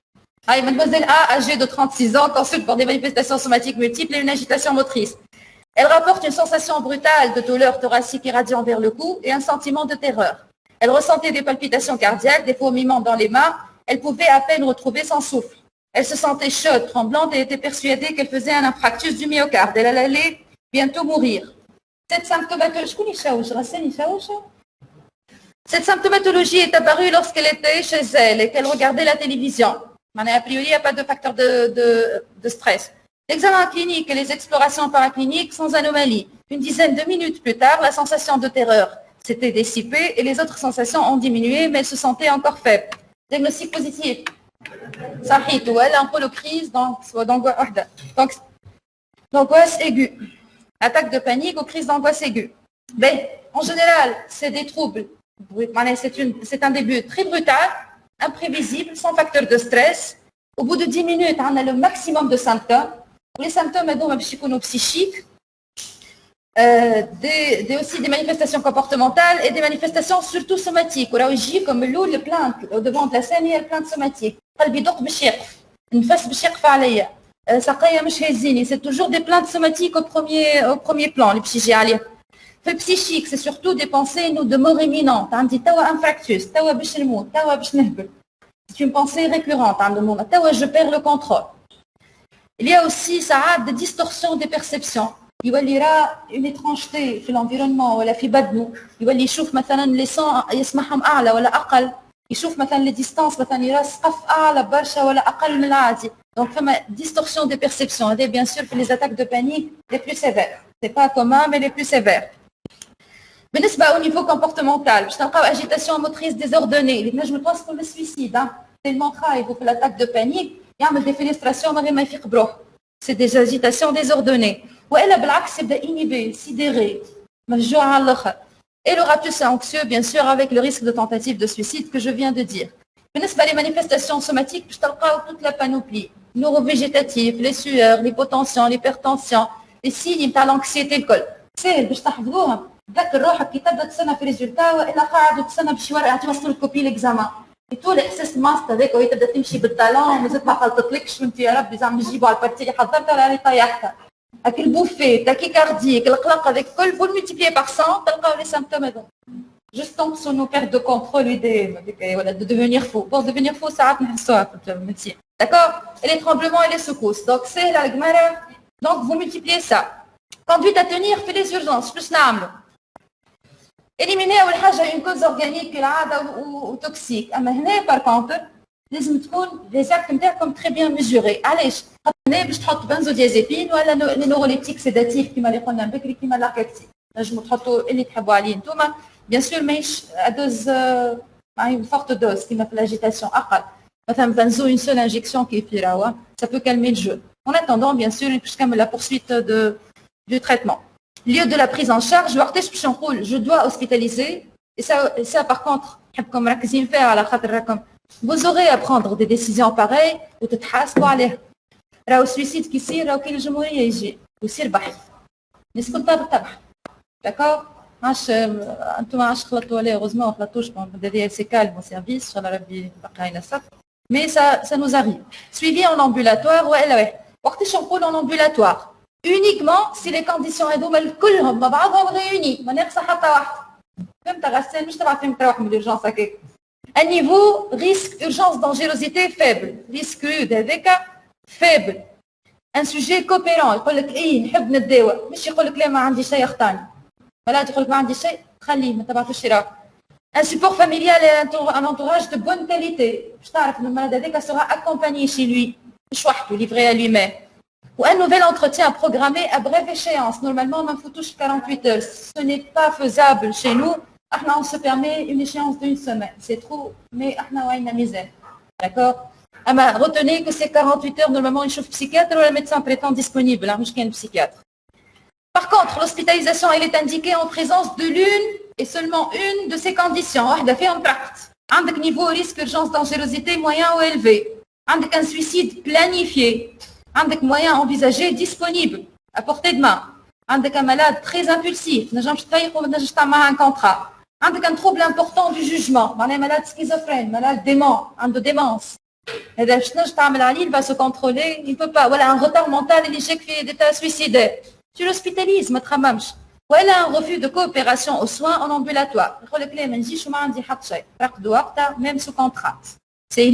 S1: هاي mademoiselle A, âgée de 36 ans, consulte pour des manifestations somatiques multiples et une agitation motrice. Elle rapporte une sensation brutale de douleur thoracique irradiant vers le cou et un sentiment de terreur. Elle ressentait des palpitations cardiaques, des fourmillements dans les mains. Elle pouvait à peine retrouver son souffle. Elle se sentait chaude, tremblante et était persuadée qu'elle faisait un infarctus du myocarde. Elle allait bientôt mourir. Cette symptomatologie est apparue lorsqu'elle était chez elle et qu'elle regardait la télévision. A priori, il n'y a pas de facteur de stress. L'examen clinique et les explorations paracliniques sans anomalie. Une dizaine de minutes plus tard, la sensation de terreur s'était dissipée et les autres sensations ont diminué, mais elle se sentait encore faible. Diagnostic positif. صحيت ولا نقولوا crise d'angoisse aiguë. Attaque de panique ou crise d'angoisse aiguë. Ben, en général, c'est des troubles. C'est un début très brutal, imprévisible, sans facteur de stress. Au bout de 10 minutes, on a le maximum de symptômes. Les symptômes psychiques, aussi des manifestations comportementales et des manifestations surtout somatiques. Comme l'eau, le plainte, au devant de la scène, il y a le plainte somatique. C'est toujours des plaintes somatiques au premier plan, les psychiatres. Le psychique, c'est surtout des pensées de mort imminente. C'est une pensée récurrente. Je perds le contrôle. Il y a aussi des distorsions des perceptions. Il y aura une étrangeté dans l'environnement ولا في بدنه. يولي يشوف مثلا les sons يسمعهم أعلى ولا أقل. يشوف مثلا les distances مثلا يرى سقف أعلى برشا ولا أقل من العادي. Donc فما distorsion des perceptions. Et bien sûr que les attaques de panique les plus sévères. C'est pas commun mais les plus sévères. بالنسبة au niveau comportemental, باش تلقاو agitation motrice désordonnée. اللي تنجم توصلوا للسويسيد. Tellement خايف وفي l'attaque de panique يعمل des fenestrations من غير ما يفيق بروحه. C'est des agitations désordonnées. والا بالعكس يبدا inhibé, sidéré, مفجوع على الاخر. Et le ratus anxieux, bien sûr, avec le risque de tentative de suicide que je viens de dire. بالنسبة les manifestations somatiques, باش تلقاو toute la panoplie. Neurovégétatif, les sueurs, l'hypotension, l'hypertension, les signes نتاع l'anxiété الكل. ساهل باش تحفظوهم. تذكر روحك كي تبدا تستنى في ريزولتا والا قاعد وتستنى باش يوصلوا الكوبي ليكزامان. طول احساس الماست هذاك وهي تبدا تمشي بالطالون وزاد ما خلطتلكش وانت يا ربي زعما نجيبوا على البارتي اللي حضرتها ولا اللي طيحتها. Avec le bouffé, tachycardie, avec col, vous le multipliez par 100, t'as les symptômes. Juste donc sur nos pertes de contrôle de devenir fou. Pour devenir fou, ça rate le métier. D'accord? Et les tremblements et les secousses. Donc c'est la gmara. Donc vous multipliez ça. Conduite à tenir, fait les urgences, plus n'amle. Éliminer une cause organique ou toxique. Mais par contre, les actes comme très bien mesurés. Allez, باش تحط بنزوديازيبين ولا لي نوروليبتيك سيداتيف كيما اللي قلنا بكري كيما لاكاكتي نجموا تحطوا اللي تحبوا عليه نتوما بيان سور ماهيش دوز ماهي فورت دوز كيما في لاجيتاسيون اقل مثلا بنزو اون سول انجيكسيون كيفيراوا ça peut calmer le jeu. En attendant bien sûr باش تكمل la poursuite du traitement. Lieu de la prise en charge وقتاش باش نقول je dois hospitaliser et ça par contre نحبكم مركزين فيها على خاطر راكم vous aurez à prendre des décisions pareilles وتتحاسبوا عليها. راهو السويسيد كي يصير راهو كاين الجمهوريه يجي ويصير بحث الناس كل تبحث داكور عاش انتم عاش خلطوا ولا غوزمون ما خلطوش هذه سي كالم سيرفيس ان شاء الله ربي باقي لنا الصف مي سا نوز اريف سويفي ان امبولاتوار والا وقتاش نقول ان امبولاتوار uniquement si les conditions هذوما كلهم مع بعضهم ريوني ما ناقصه حتى واحد فهمت غسان مش تبع فهمت تروح من الurgence هكاك un niveau risque urgence dangerosité faible risque هذاك faible. Un sujet coopérant. يقول لك ايه نحب نتداوى مش يقول لك لا ما عندي شيء اختاني. ولا تقول لك ما عندي شيء خليه ما تبعثوش راه. Un support familial et un entourage de bonne qualité. باش تعرف ان المرض هذاك sera accompagné chez lui مش وحده livré à lui-même. ou un nouvel entretien programmé à brève échéance. Normalement, on faut touche 48 heures. Ce n'est pas faisable chez nous. On se permet une échéance d'une semaine. C'est trop, mais on a une misère. D'accord? Retenez que ces 48 heures, normalement, il chauffe psychiatre ou le médecin traitant disponible, hein, jusqu'à un psychiatre. Par contre, l'hospitalisation, elle est indiquée en présence de l'une et seulement une de ces conditions. Un niveau risque, urgence, dangerosité moyen ou élevé. Un suicide planifié. Un moyen envisagé disponible, à portée de main. Un malade très impulsif. Un contrat. Un trouble important du jugement. Un malade schizophrène, malade dément, de démence. Il va se contrôler, il ne peut pas. Voilà un retard mental et l'échec fait d'état suicidaire. Tu l'hospitalises, ma tramamch. Voilà un refus de coopération aux soins en ambulatoire. Même sous contrat. C'est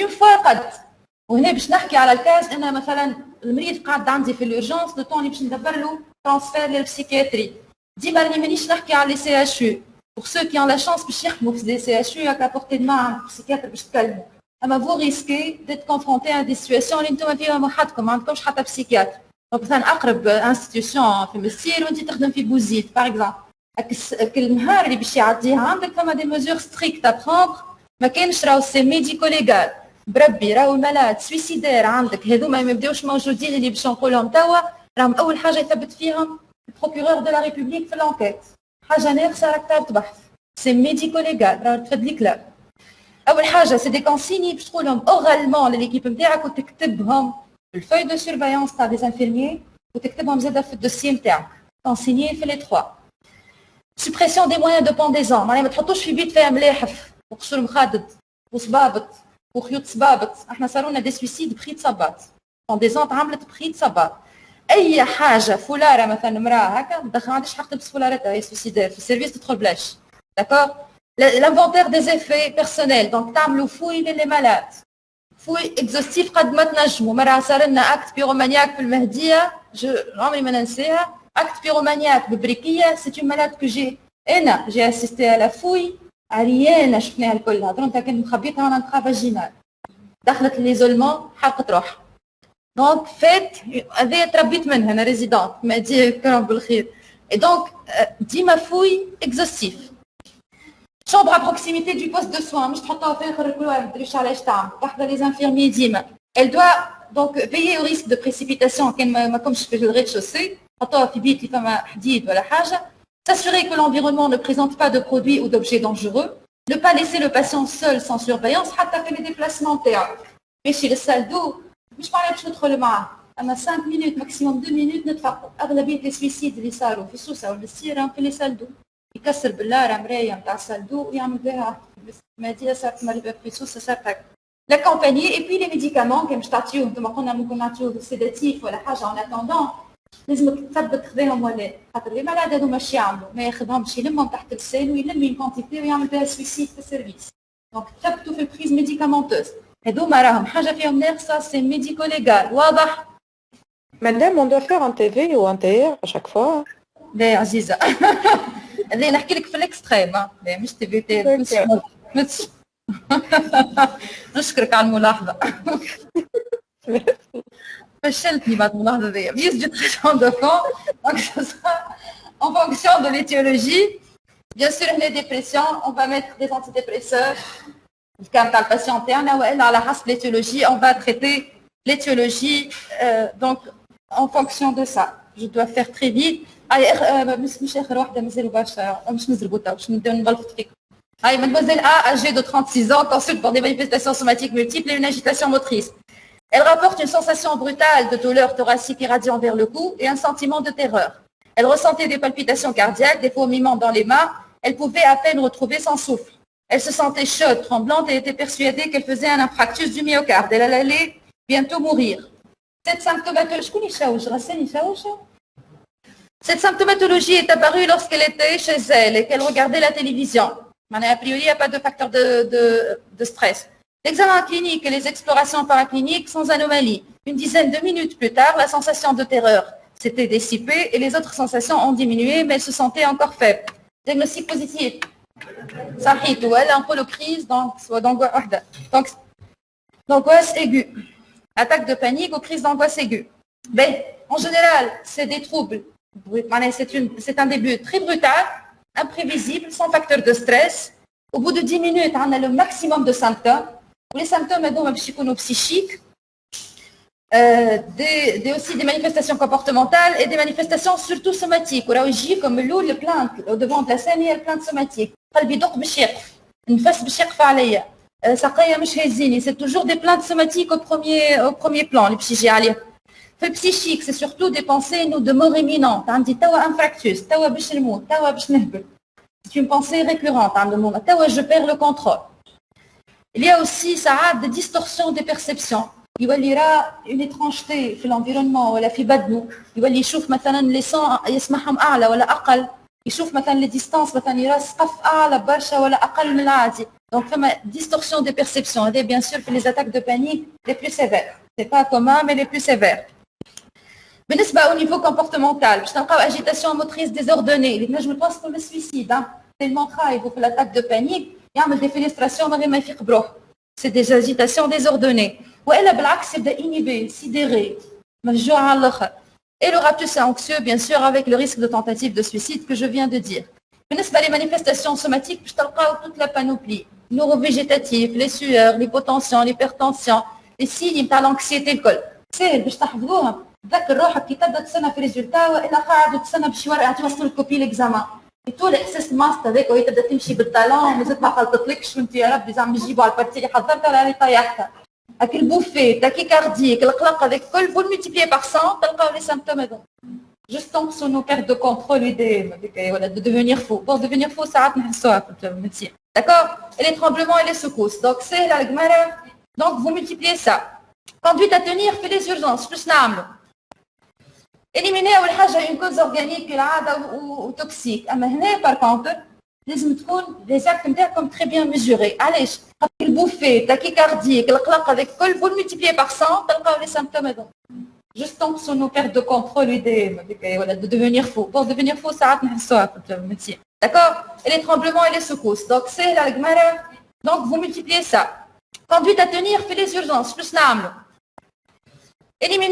S1: une fois وهنا باش نحكي على الكاز ان مثلا المريض قاعد عندي في الurgence لو طون اللي باش ندبر له ترانسفير للبسيكياتري ديما راني مانيش نحكي على لي سي اش يو pour ceux qui ont la chance باش يخدموا في دي سي اش يو à portée de main un psychiatre باش تكلموا اما vous risquez d'être confronté à des situations اللي انتم فيهم وحدكم ما عندكمش حتى بسيكياتر دونك مثلا اقرب انستيتيوشن في مسير وانت تخدم في بوزيد باغ اكزومبل كل نهار اللي باش يعديها عندك فما دي ميزور ستريكت ا بروندر ما كاينش راهو سي ميديكو ليغال بربي راهو الملاد سويسيدير عندك هذوما ما يبداوش موجودين اللي باش نقولهم توا راهم اول حاجه يثبت فيهم البروكورور دو لا ريبوبليك في لونكيت حاجه ناقصه راك تعرف تبحث سي ميديكو ليغال راه تفد لك لا اول حاجه سي دي كونسيني باش تقولهم اورالمون لليكيب نتاعك وتكتبهم في الفوي دو سيرفايونس تاع دي انفيرميي وتكتبهم زاده في الدوسيي نتاعك كونسيني في لي 3 سوبريسيون دي مويان دو بونديزون معناها ما تحطوش في بيت فيها ملاحف وقشور مخدد وصبابط وخيوط صبابط احنا صاروا لنا دي سويسيد بخيط صباط بونديزون تعملت بخيط صباط اي حاجه فولاره مثلا مراه هكا ما عندهاش حق تلبس فولارتها هي سويسيدير في السيرفيس تتخبلاش داكور l'inventaire des effets personnels donc تعملوا فوي للي مالاد فوي اكزوستيف قد ما تنجموا مره صار لنا اكت بيرومانياك في المهديه عمري ما ننساها اكت بيرومانياك ببريكيه سي اون مالاد كو جي اسيستي على فوي عريانه شفناها الكل هضرتها كانت مخبيتها وانا نتخا فاجينال دخلت ليزولمون حرقت روحها دونك فات هذه تربيت منها انا ريزيدونت ما دي كرم بالخير اي دونك ديما فوي اكزوستيف شومبر ا بروكسيميتي دو بوست دو سوان مش تحطها في اخر الكلوار ما تدريش علاش تعمل واحده لي انفيرمي ديما elle doit donc veiller au risque de précipitation كان ما كومش في الريد-شوسي حطوها في بيت اللي فما حديد ولا حاجه s'assurer que l'environnement ne présente pas de produits ou d'objets dangereux, ne pas laisser le patient seul sans surveillance, حتى في les déplacements تاعو. ماشي للسال دو مش معناها باش ندخل معاه، اما 5 minutes ماكسيموم 2 minutes نتفقوا. اغلبيه لي سويسيد اللي صاروا في سوسه ولا السيره في لي سال دو. يكسر باللاره مرايه نتاع السال دو ويعمل بها ماديه صارت مريبه في سوسه صارت هكا. L'accompagner et puis les médicaments كي باش تعطيوه كما قلنا ممكن نعطيوه سيداتيف ولا حاجه en attendant. لازمك تثبت خذاهم ولا خاطر لي مالاد هذو ماشي يعملوا ما ياخذهمش يلمهم تحت اللسان ويلم اون كونتيتي ويعمل بها سويسيد في السيرفيس دونك تثبتوا في البريز ميديكامونتوز هذوما راهم حاجه فيهم ناقصه سي ميديكو ليغال واضح
S3: Madame, on doit faire un TV ou un TR à chaque fois.
S1: لا يا عزيزه هذا نحكي لك في الاكستريم لا مش تبي نشكرك على الملاحظه فشلتني بعد الملاحظه دي use du traitement de fond donc ça sera en fonction de l'étiologie bien sûr les dépressions on va mettre des antidépresseurs le cas تاع الباتيون تاعنا والا على حسب l'étiologie on va traiter l'étiologie donc en fonction de ça je dois faire très vite مش اخر واحده مازالوا برشا مش نزربوا تو باش نبداو نبلفط فيكم هاي mademoiselle A âgée de 36 ans consulte pour des manifestations somatiques multiples et une agitation motrice. Elle rapporte une sensation brutale de douleur thoracique irradiant vers le cou et un sentiment de terreur. Elle ressentait des palpitations cardiaques, des fourmillements dans les mains. Elle pouvait à peine retrouver son souffle. Elle se sentait chaude, tremblante et était persuadée qu'elle faisait un infarctus du myocarde. Elle allait bientôt mourir. Cette symptomatologie est apparue lorsqu'elle était chez elle et qu'elle regardait la télévision. A priori, il n'y a pas de facteur de stress. L'examen clinique et les explorations paracliniques sans anomalie. Une dizaine de minutes plus tard, la sensation de terreur s'était dissipée et les autres sensations ont diminué, mais elle se sentait encore faible. Diagnostic positif. صحيت ولا نقولوا crise d'angoisse aiguë. attaque de panique ou crise d'angoisse aiguë. Ben, en général, c'est des troubles. C'est un début très brutal, imprévisible, sans facteur de stress. Au bout de 10 minutes, on a le maximum de symptômes. Les symptômes psychiques, aussi des manifestations comportementales et des manifestations surtout somatiques. Comme le plainte, au devant de la scène, il y a le plainte somatique. C'est toujours des plaintes somatiques au premier plan, les psychiatres. Le psychique, c'est surtout des pensées de mort imminente. C'est une pensée récurrente. Je perds le contrôle. Il y a aussi des distorsions des perceptions. Il y aura une étrangeté dans l'environnement ولا في بدنه. يشوف مثلا les sons يسمعهم أعلى ولا أقل. يشوف مثلا les distances مثلا يرى سقف أعلى برشا ولا أقل من العادي. Donc, distorsion des perceptions. Et bien sûr, les attaques de panique les plus sévères. Ce n'est pas commun, mais les plus sévères. Au niveau comportemental, je t'en agitation motrice désordonnée. Je me pense comme le suicide. Tellement grave, il faut l'attaque de panique. Il y a des défenestrations, c'est des agitations désordonnées. Ou elle c'est inhibé, sidéré, et le raptus anxieux, bien sûr, avec le risque de tentative de suicide que je viens de dire. Les manifestations somatiques, je t'en toute la panoplie. Neurovégétatifs, les sueurs, l'hypotension, l'hypertension, les signes de l'anxiété. C'est باش تحفظوهم تذكر روحك كي تبدا تستنى في ريزولتا والا قاعد وتستنى باش توصل الكوبي ليكزامان طول احساس الماست هذاك وهي تبدا تمشي بالطالون مازالت ما خلطتلكش وانت يا ربي زعما نجيبوا على البارتي اللي حضرتها ولا اللي طيحتها هاك البوفي تاكي كارديك القلق هذاك الكل vous le multipliez par 100 تلقاو les symptômes هذوك juste tombe sur nos pertes de contrôle de devenir fou. Pour devenir fou ساعات نحسوها في الميدecine. D'accord? Et les tremblements et les secousses. Donc c'est la gmara. Donc vous multipliez ça. Conduite à tenir في les urgences. plus نعملوا. Éliminer أول حاجة une cause organique كالعادة وتوكسيك. أما هنا par contre لازم تكون les actes نتاعكم très bien mesurés. علاش؟ البوفي تاكيكارديك القلق هذاك الكل vous le multipliez par 100 تلقاو les symptômes هذوك. Juste tombe sur nos pertes de contrôle de devenir fou. Pour devenir fou, ça a le métier. D'accord? Et les tremblements et les secousses. Donc, c'est la gmara. Donc, vous multipliez ça. Conduite à tenir, fait les urgences. Plus n'amlo. Éliminer